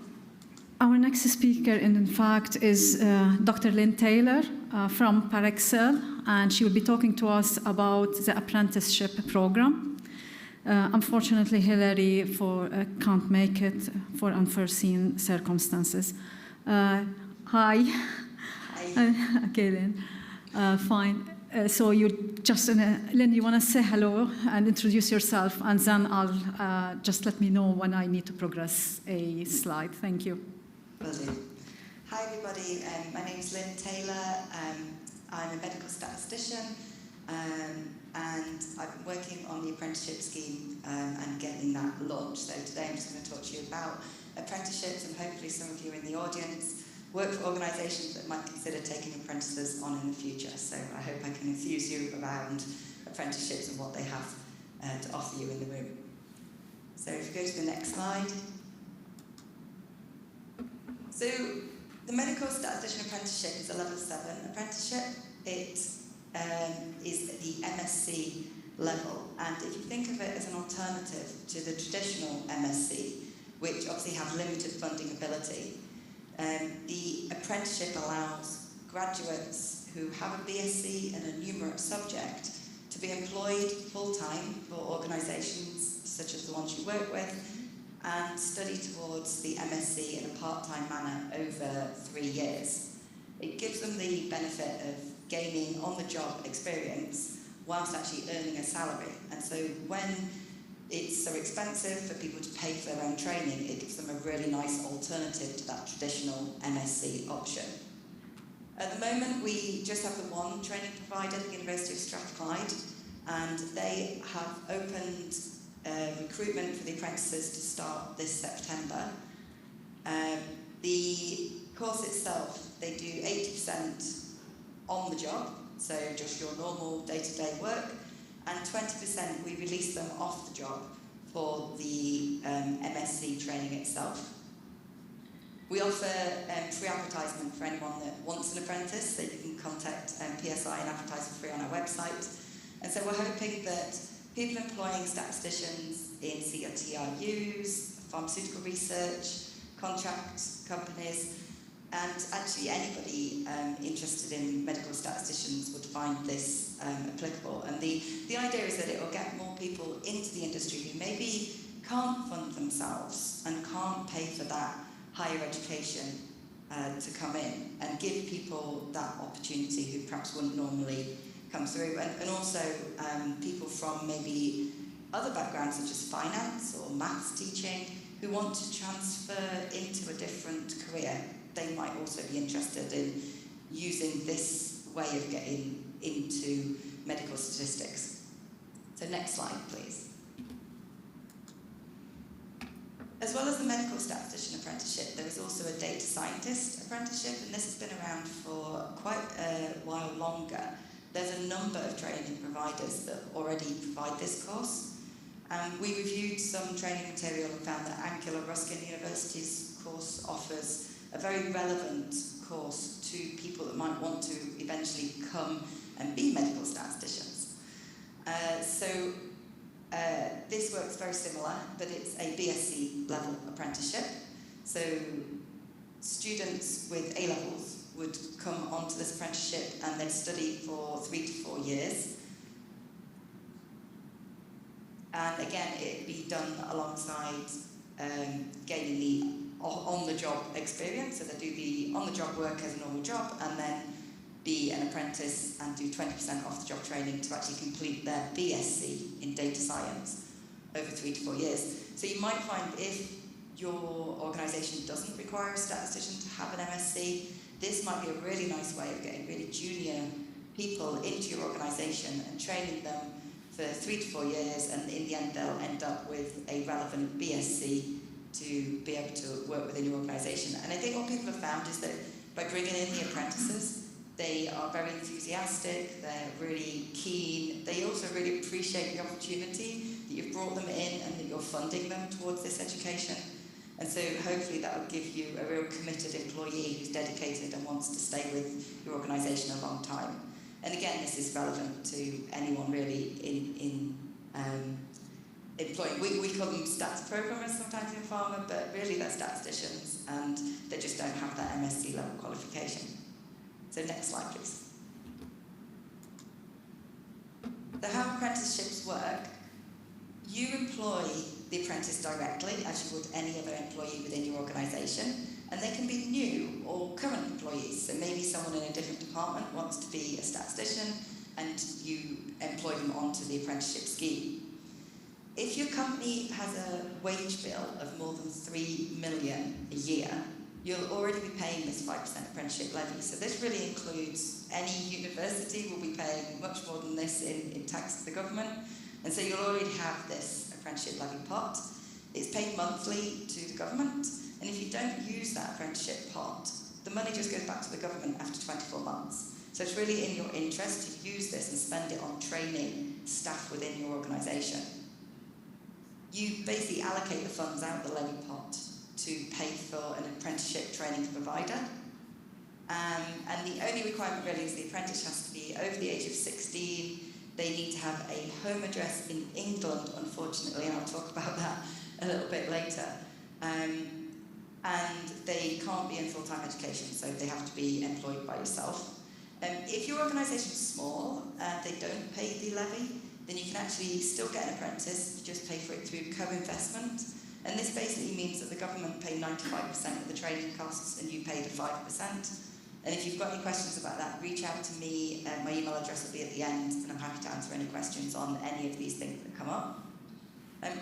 our next speaker, in fact, is Dr. Lynn Taylor from Parexel, and she will be talking to us about the apprenticeship program. Unfortunately, Hillary can't make it for unforeseen circumstances. Hi. Hi. Okay, Lynn. Fine. So Lynn, you want to say hello and introduce yourself, and then I'll just let me know when I need to progress a slide. Thank you. Will do. Hi, everybody. My name is Lynn Taylor. I'm a medical statistician, and I've been working on the apprenticeship scheme and getting that launched. So today I'm just going to talk to you about apprenticeships, and hopefully some of you in the audience work for organisations that might consider taking apprentices on in the future. So I hope I can enthuse you around apprenticeships and what they have to offer you in the room. So if you go to the next slide. So the medical statistician apprenticeship is a level 7 apprenticeship. It is at the MSc level, and if you think of it as an alternative to the traditional MSc, which obviously have limited funding ability, the apprenticeship allows graduates who have a BSc and a numerate subject to be employed full-time for organisations such as the ones you work with, and study towards the MSc in a part-time manner over 3 years. It gives them the benefit of gaining on-the-job experience whilst actually earning a salary. And so when it's so expensive for people to pay for their own training, it gives them a really nice alternative to that traditional MSc option. At the moment, we just have the one training provider, the University of Strathclyde, and they have opened recruitment for the apprentices to start this September. The course itself, they do 80% on the job, so just your normal day-to-day work, and 20% we release them off the job for the MSc training itself. We offer free advertisement for anyone that wants an apprentice, so you can contact PSI and advertise for free on our website. And so we're hoping that people employing statisticians in CRTRUs, pharmaceutical research, contract companies, and actually anybody interested in medical statisticians would find this applicable. And the idea is that it will get more people into the industry who maybe can't fund themselves and can't pay for that higher education to come in, and give people that opportunity who perhaps wouldn't normally come through. And also people from maybe other backgrounds such as finance or maths teaching who want to transfer into a different career. They might also be interested in using this way of getting into medical statistics. So next slide, please. As well as the medical statistician apprenticeship, there is also a data scientist apprenticeship, and this has been around for quite a while longer. There's a number of training providers that already provide this course. We reviewed some training material and found that Ankara Ruskin University's course offers a very relevant course to people that might want to eventually come and be medical statisticians. This works very similar, but it's a BSc level apprenticeship. So students with A-levels would come onto this apprenticeship and they'd study for 3 to 4 years. And again, it'd be done alongside gaining the on-the-job experience. So they do the on-the-job work as a normal job, and then be an apprentice and do 20% off-the-job training to actually complete their BSc in data science over 3 to 4 years. So you might find if your organisation doesn't require a statistician to have an MSc, this might be a really nice way of getting really junior people into your organisation and training them for 3 to 4 years, and in the end they'll end up with a relevant BSc to be able to work within your organisation. And I think what people have found is that by bringing in the apprentices, they are very enthusiastic, they're really keen, they also really appreciate the opportunity that you've brought them in and that you're funding them towards this education. And so hopefully that will give you a real committed employee who's dedicated and wants to stay with your organisation a long time. And again, this is relevant to anyone really in employing. We call them stats programmers sometimes in pharma, but really they're statisticians and they just don't have that MSc level qualification. So next slide, please. So how apprenticeships work, you employ the apprentice directly, as you would any other employee within your organisation, and they can be new or current employees. So maybe someone in a different department wants to be a statistician, and you employ them onto the apprenticeship scheme. If your company has a wage bill of more than $3 million a year, you'll already be paying this 5% apprenticeship levy. So this really includes any university will be paying much more than this in tax to the government. And so you'll already have this apprenticeship levy pot. It's paid monthly to the government. And if you don't use that apprenticeship pot, the money just goes back to the government after 24 months. So it's really in your interest to use this and spend it on training staff within your organisation. You basically allocate the funds out of the levy pot to pay for an apprenticeship training provider. And the only requirement really is the apprentice has to be over the age of 16. They need to have a home address in England, unfortunately, and I'll talk about that a little bit later. And they can't be in full-time education, so they have to be employed by yourself. If your organisation is small and they don't pay the levy, then you can actually still get an apprentice. You just pay for it through co-investment. And this basically means that the government pay 95% of the training costs and you pay the 5%. And if you've got any questions about that, reach out to me. My email address will be at the end, and I'm happy to answer any questions on any of these things that come up.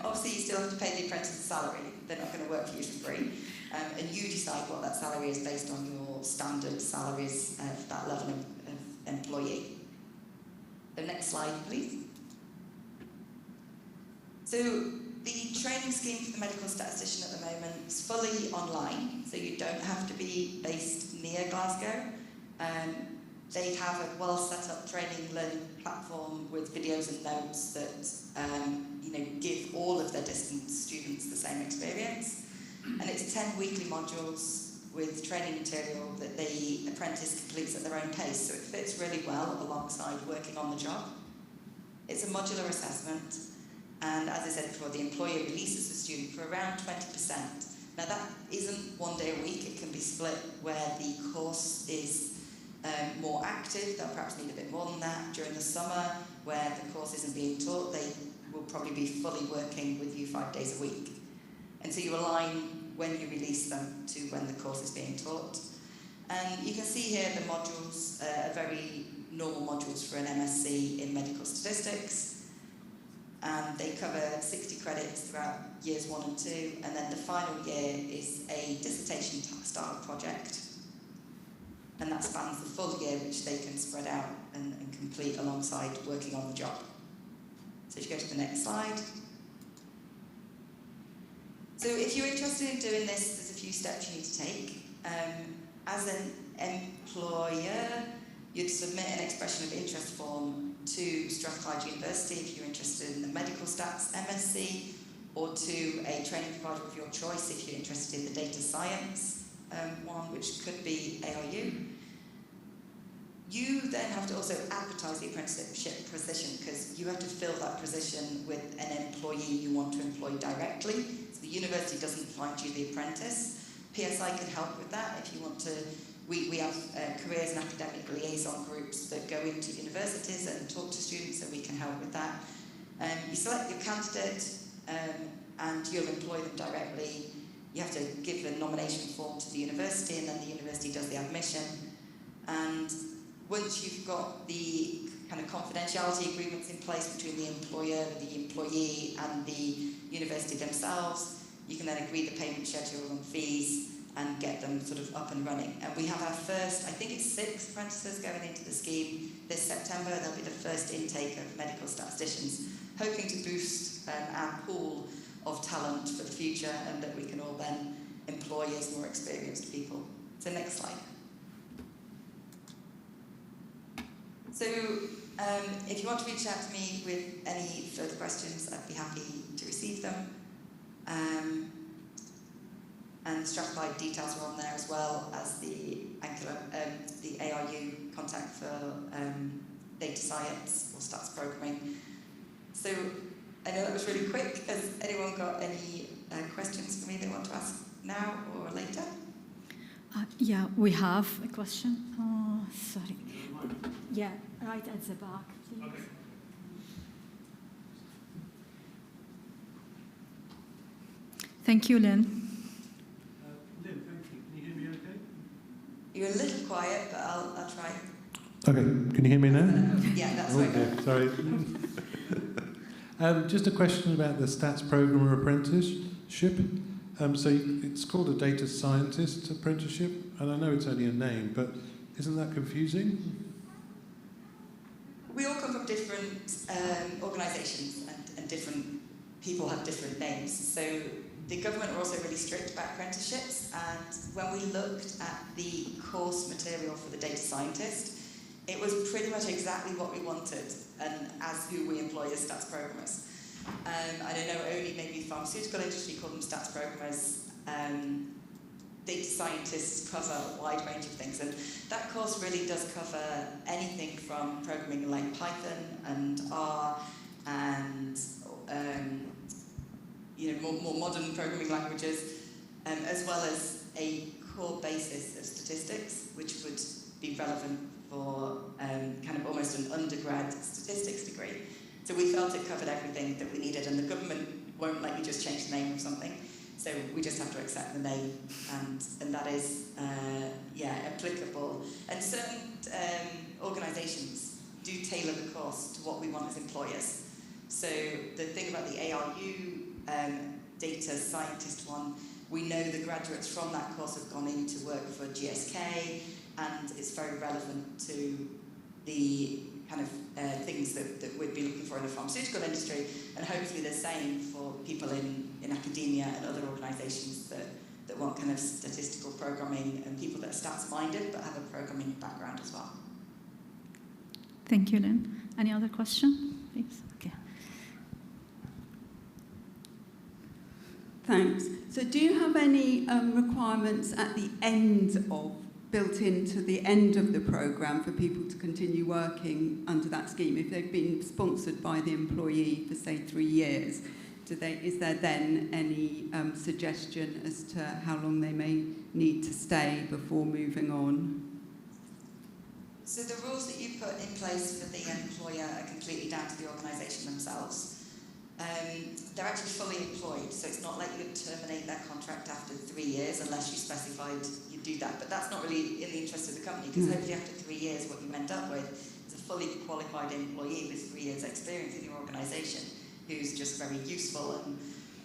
Obviously, you still have to pay the apprentice salary. They're not going to work for you for free. And you decide what that salary is based on your standard salaries for that level of employee. The next slide, please. So the training scheme for the medical statistician at the moment is fully online, so you don't have to be based near Glasgow. They have a well set up training learning platform with videos and notes that give all of their distance students the same experience. And it's 10 weekly modules with training material that the apprentice completes at their own pace, so it fits really well alongside working on the job. It's a modular assessment. And as I said before, the employer releases the student for around 20%. Now that isn't 1 day a week, it can be split where the course is more active. They'll perhaps need a bit more than that. During the summer, where the course isn't being taught, they will probably be fully working with you 5 days a week. And so you align when you release them to when the course is being taught. And you can see here the modules are very normal modules for an MSc in medical statistics. And they cover 60 credits throughout years 1 and 2, and then the final year is a dissertation-style project. And that spans the full year, which they can spread out and complete alongside working on the job. So if you go to the next slide. So if you're interested in doing this, there's a few steps you need to take. As an employer, you'd submit an expression of interest form to Strathclyde University if you're interested in the medical stats MSc, or to a training provider of your choice if you're interested in the data science one, which could be ARU. You then have to also advertise the apprenticeship position, because you have to fill that position with an employee you want to employ directly. So the university doesn't find you the apprentice. PSI can help with that if you want to. We have careers and academic liaison groups that go into universities and talk to students, and we can help with that. You select your candidate and you'll employ them directly. You have to give a nomination form to the university, and then the university does the admission. And once you've got the kind of confidentiality agreements in place between the employer, the employee, and the university themselves, you can then agree the payment schedule and fees and get them sort of up and running. And we have our first, I think it's 6 apprentices going into the scheme this September there'll be the first intake of medical statisticians, hoping to boost our pool of talent for the future, and that we can all then employ as more experienced people. So next slide. So if you want to reach out to me with any further questions, I'd be happy to receive them. And Stratified details are on there, as well as the ARU contact for data science or stats programming. So I know that was really quick. Has anyone got any questions for me they want to ask now or later? Yeah, we have a question. Oh, sorry. Yeah, right at the back, please. Okay. Thank you, Lynn. Lynn, thank you. Can you hear me okay? You're a little quiet, but I'll try. Okay, can you hear me now? Yeah, that's okay. Sorry. Just a question about the stats program or apprenticeship. So it's called a data scientist apprenticeship, and I know it's only a name, but isn't that confusing? We all come from different organisations, and different people have different names. So the government are also really strict about apprenticeships, and when we looked at the course material for the data scientist, it was pretty much exactly what we wanted, and as who we employ as stats programmers. I don't know, only maybe pharmaceutical industry call them stats programmers. Data scientists cover a wide range of things, and that course really does cover anything from programming like Python and R and more modern programming languages, as well as a core basis of statistics, which would be relevant for kind of almost an undergrad statistics degree. So we felt it covered everything that we needed, and the government won't let you just change the name of something. So we just have to accept the name, and that is, applicable. And certain organisations do tailor the course to what we want as employers. So the thing about the ARU data scientist one, we know the graduates from that course have gone in to work for GSK, and it's very relevant to the kind of things that we'd be looking for in the pharmaceutical industry, and hopefully the same for people in academia and other organisations that want kind of statistical programming, and people that are stats-minded but have a programming background as well. Thank you, Lynn. Any other question, please? Okay. Thanks. So do you have any requirements at the end of, built into the end of the programme for people to continue working under that scheme? If they've been sponsored by the employee for, say, 3 years, is there then any suggestion as to how long they may need to stay before moving on? So the rules that you put in place for the employer are completely down to the organisation themselves. They're actually fully employed, so it's not like you would terminate their contract after 3 years unless you specified you do that. But that's not really in the interest of the company, because hopefully after 3 years what you end up with is a fully qualified employee with 3 years experience in your organisation who's just very useful, and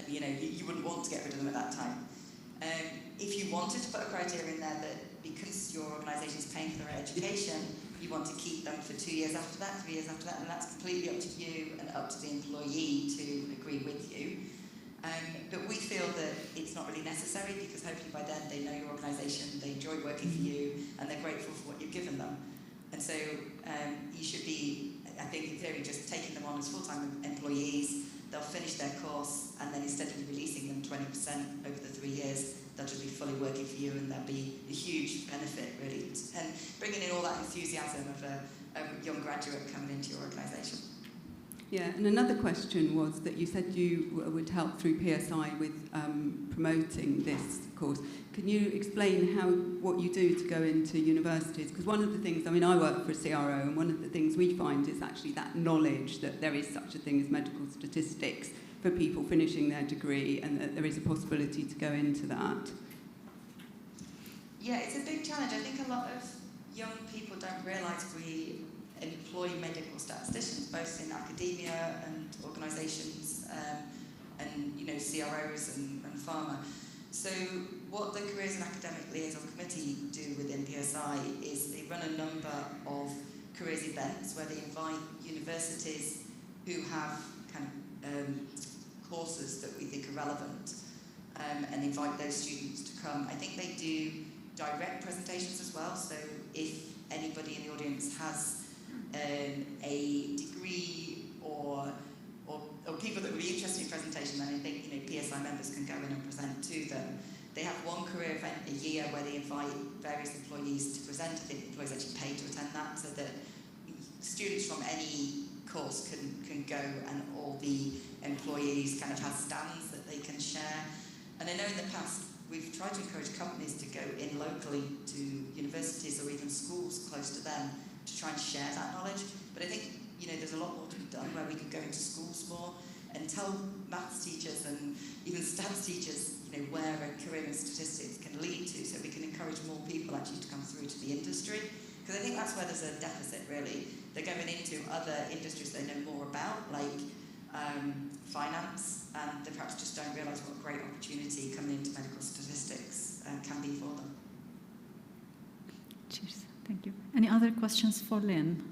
you wouldn't want to get rid of them at that time. If you wanted to put a criteria in there that because your organisation is paying for their education, you want to keep them for 2 years after that, 3 years after that, and that's completely up to you and up to the employee to agree with you. But we feel that it's not really necessary, because hopefully by then they know your organisation, they enjoy working for you, and they're grateful for what you've given them. And so you should be, I think, in theory, just taking them on as full-time employees. They'll finish their course, and then instead of releasing them 20% over the 3 years, they'll just be fully working for you, and there'll be a huge benefit, really. And bringing in all that enthusiasm of a young graduate coming into your organisation. Yeah, and another question was that you said you would help through PSI with promoting this course. Can you explain what you do to go into universities? Because one of the things, I work for a CRO, and one of the things we find is actually that knowledge that there is such a thing as medical statistics for people finishing their degree, and that there is a possibility to go into that. Yeah, it's a big challenge. I think a lot of young people don't realise we employ medical statisticians, both in academia and organisations, and CROs and pharma. So what the Careers and Academic Liaison Committee do within PSI is they run a number of careers events where they invite universities who have kind of courses that we think are relevant, and invite those students to come. I think they do direct presentations as well, so if anybody in the audience has a degree or people that would be interested in presentation, then I think PSI members can go in and present to them. They have one career event a year where they invite various employees to present. I think employees actually pay to attend that, so that students from any course can go, and all the employees kind of have stands that they can share. And I know in the past we've tried to encourage companies to go in locally to universities or even schools close to them to try and share that knowledge. But I think there's a lot more to be done where we could go into schools more and tell maths teachers and even stats teachers where a career in statistics can lead to, so we can encourage more people actually to come through to the industry. Because I think that's where there's a deficit, really. They're going into other industries they know more about, like finance, and they perhaps just don't realise what a great opportunity coming into medical statistics can be for them. Cheers. Thank you. Any other questions for Lynn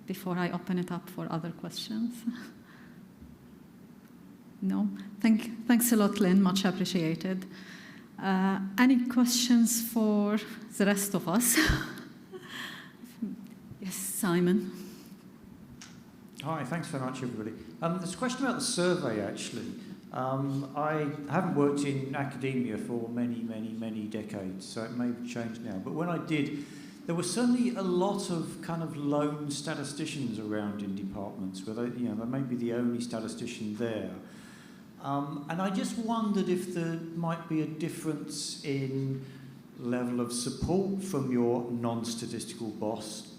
before I open it up for other questions? No? Thanks a lot, Lynn. Much appreciated. Any questions for the rest of us? Yes, Simon. Hi, thanks very much, everybody. There's a question about the survey, actually. I haven't worked in academia for many decades, so it may have changed now. But when I did, there was certainly a lot of kind of lone statisticians around in departments, where they may be the only statistician there. And I just wondered if there might be a difference in level of support from your non-statistical boss,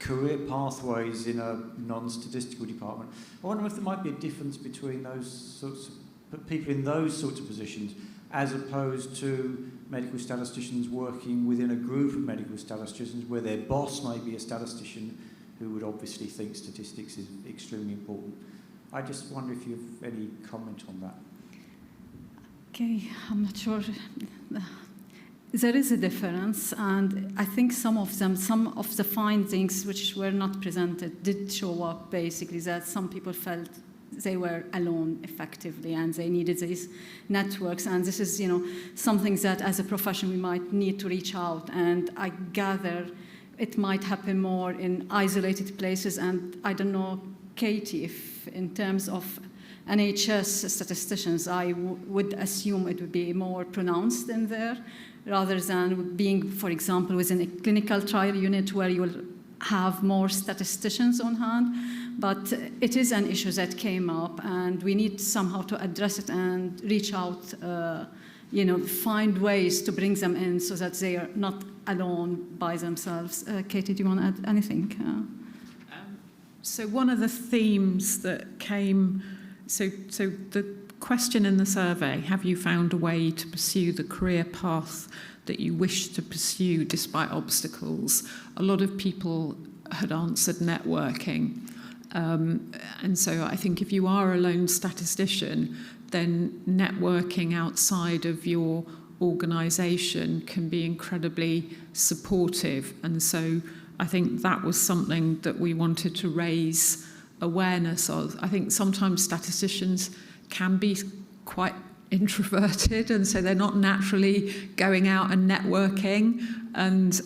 career pathways in a non-statistical department. I wonder if there might be a difference between those sorts of people in those sorts of positions as opposed to medical statisticians working within a group of medical statisticians where their boss may be a statistician who would obviously think statistics is extremely important. I just wonder if you have any comment on that. Okay, I'm not sure. There is a difference, and I think some of the findings which were not presented did show up, basically, that some people felt they were alone effectively and they needed these networks, and this is something that as a profession we might need to reach out, and I gather it might happen more in isolated places. And I don't know, Catey, if in terms of NHS statisticians, I would assume it would be more pronounced in there rather than being, for example, within a clinical trial unit where you will have more statisticians on hand. But it is an issue that came up, and we need somehow to address it and reach out, find ways to bring them in so that they are not alone by themselves. Catey, do you want to add anything? So one of the themes that came, so the question in the survey, have you found a way to pursue the career path that you wish to pursue despite obstacles? A lot of people had answered networking. And so I think if you are a lone statistician, then networking outside of your organisation can be incredibly supportive. And so I think that was something that we wanted to raise awareness of. I think sometimes statisticians can be quite introverted, and so they're not naturally going out and networking. And,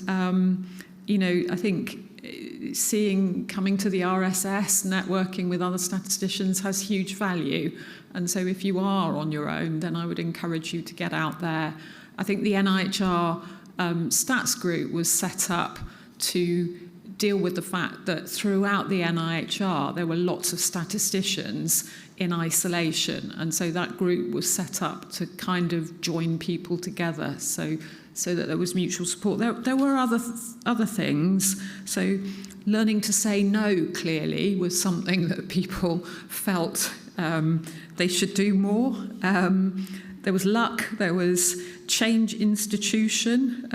I think coming to the RSS, networking with other statisticians has huge value. And so if you are on your own, then I would encourage you to get out there. I think the NIHR stats group was set up to deal with the fact that throughout the NIHR there were lots of statisticians in isolation, and so that group was set up to kind of join people together so that there was mutual support. There were other things. So learning to say no clearly was something that people felt they should do more. There was luck, there was change institution.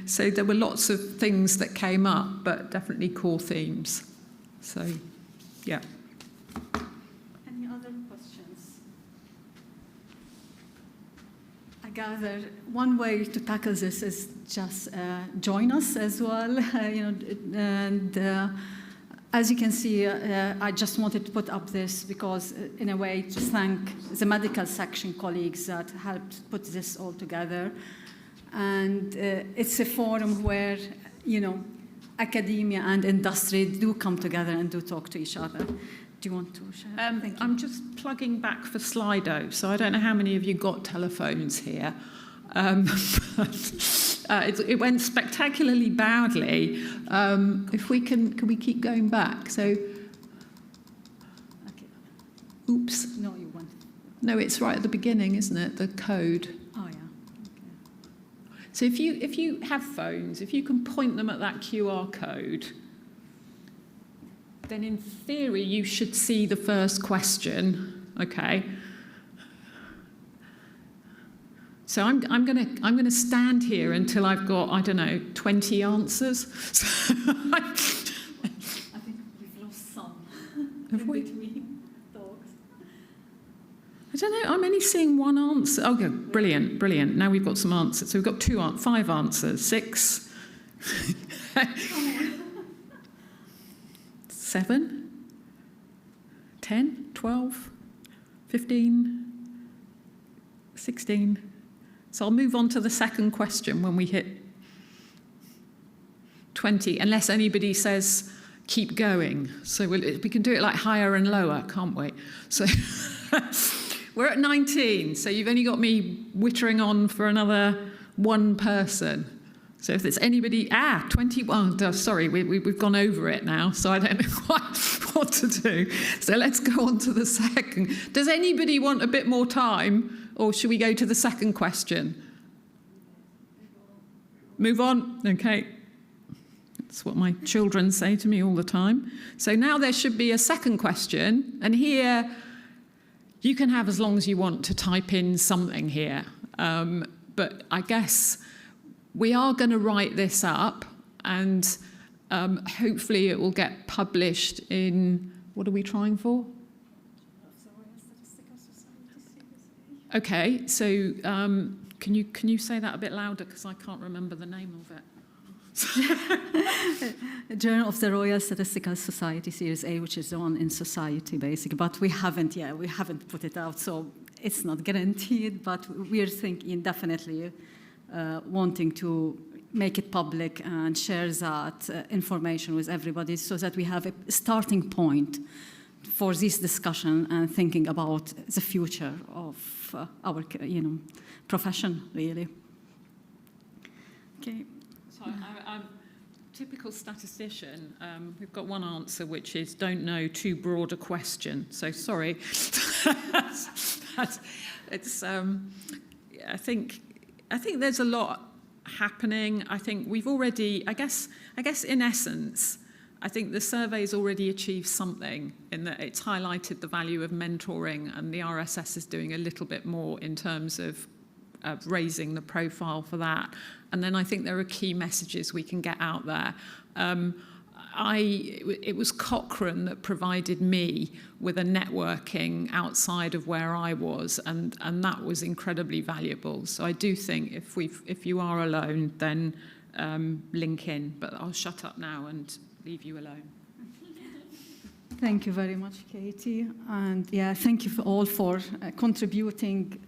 So there were lots of things that came up, but definitely core themes. So, yeah. Any other questions? I gather one way to tackle this is just join us as well, as you can see, I just wanted to put up this because, in a way, to thank the medical section colleagues that helped put this all together. And it's a forum where, academia and industry do come together and do talk to each other. Do you want to share? I'm just plugging back for Slido, so I don't know how many of you got telephones here. It went spectacularly badly. If we can we keep going back? So, Okay. oops. No, you want. No, it's right at the beginning, isn't it? The code. Oh, yeah. Okay. So if you have phones, if you can point them at that QR code, then in theory you should see the first question. Okay. So I'm gonna stand here until I've got, I don't know, 20 answers. I think we've lost some. Have we? Between talks. I don't know. I'm only seeing one answer. Okay, brilliant. Now we've got some answers. So we've got 5 answers. 6, 7, 10, 12, 15, 16. So I'll move on to the second question when we hit 20, unless anybody says keep going. So we can do it like higher and lower, can't we? So we're at 19, so you've only got me wittering on for another one person. So if there's anybody, 21, oh, sorry, we've gone over it now, so I don't know quite what to do. So let's go on to the second. Does anybody want a bit more time? Or should we go to the second question? Move on? Okay. That's what my children say to me all the time. So now there should be a second question. And here, you can have as long as you want to type in something here. But I guess we are going to write this up. And hopefully it will get published in, what are we trying for? Okay, so can you say that a bit louder because I can't remember the name of it. Journal of the Royal Statistical Society Series A, which is the one in society, basically. But we haven't put it out, so it's not guaranteed. But we're thinking definitely wanting to make it public and share that information with everybody, so that we have a starting point for this discussion and thinking about the future of our, profession, really. Okay. So I'm typical statistician. We've got one answer, which is don't know, too broad a question. So sorry. It's. I think there's a lot happening. I think we've already. I guess in essence, I think the survey's already achieved something in that it's highlighted the value of mentoring, and the RSS is doing a little bit more in terms of raising the profile for that. And then I think there are key messages we can get out there. It was Cochrane that provided me with a networking outside of where I was, and that was incredibly valuable. So I do think if you are alone, then link in. But I'll shut up now and leave you alone. Thank you very much, Catey. And yeah, thank you all for contributing.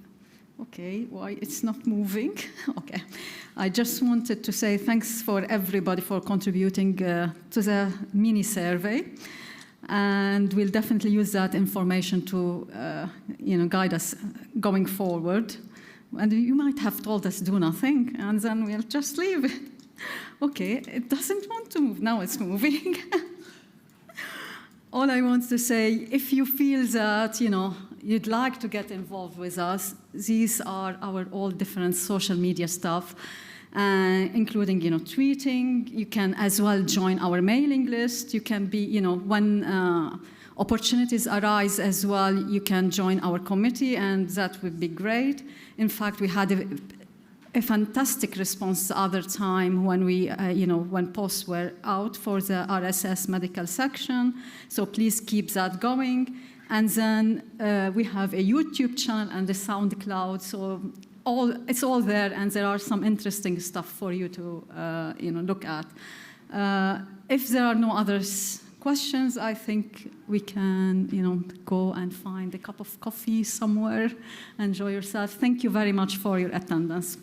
Okay, why it's not moving? Okay. I just wanted to say thanks for everybody for contributing to the mini survey. And we'll definitely use that information to guide us going forward. And you might have told us do nothing, and then we'll just leave it. Okay, it doesn't want to move. Now it's moving. All I want to say, if you feel that, you'd like to get involved with us, these are our all different social media stuff, including, tweeting. You can as well join our mailing list. You can be, when opportunities arise as well, you can join our committee, and that would be great. In fact, we had a fantastic response the other time when we, when posts were out for the RSS medical section. So please keep that going. And then we have a YouTube channel and a SoundCloud. So it's all there, and there are some interesting stuff for you to look at. If there are no other questions, I think we can go and find a cup of coffee somewhere. Enjoy yourself. Thank you very much for your attendance.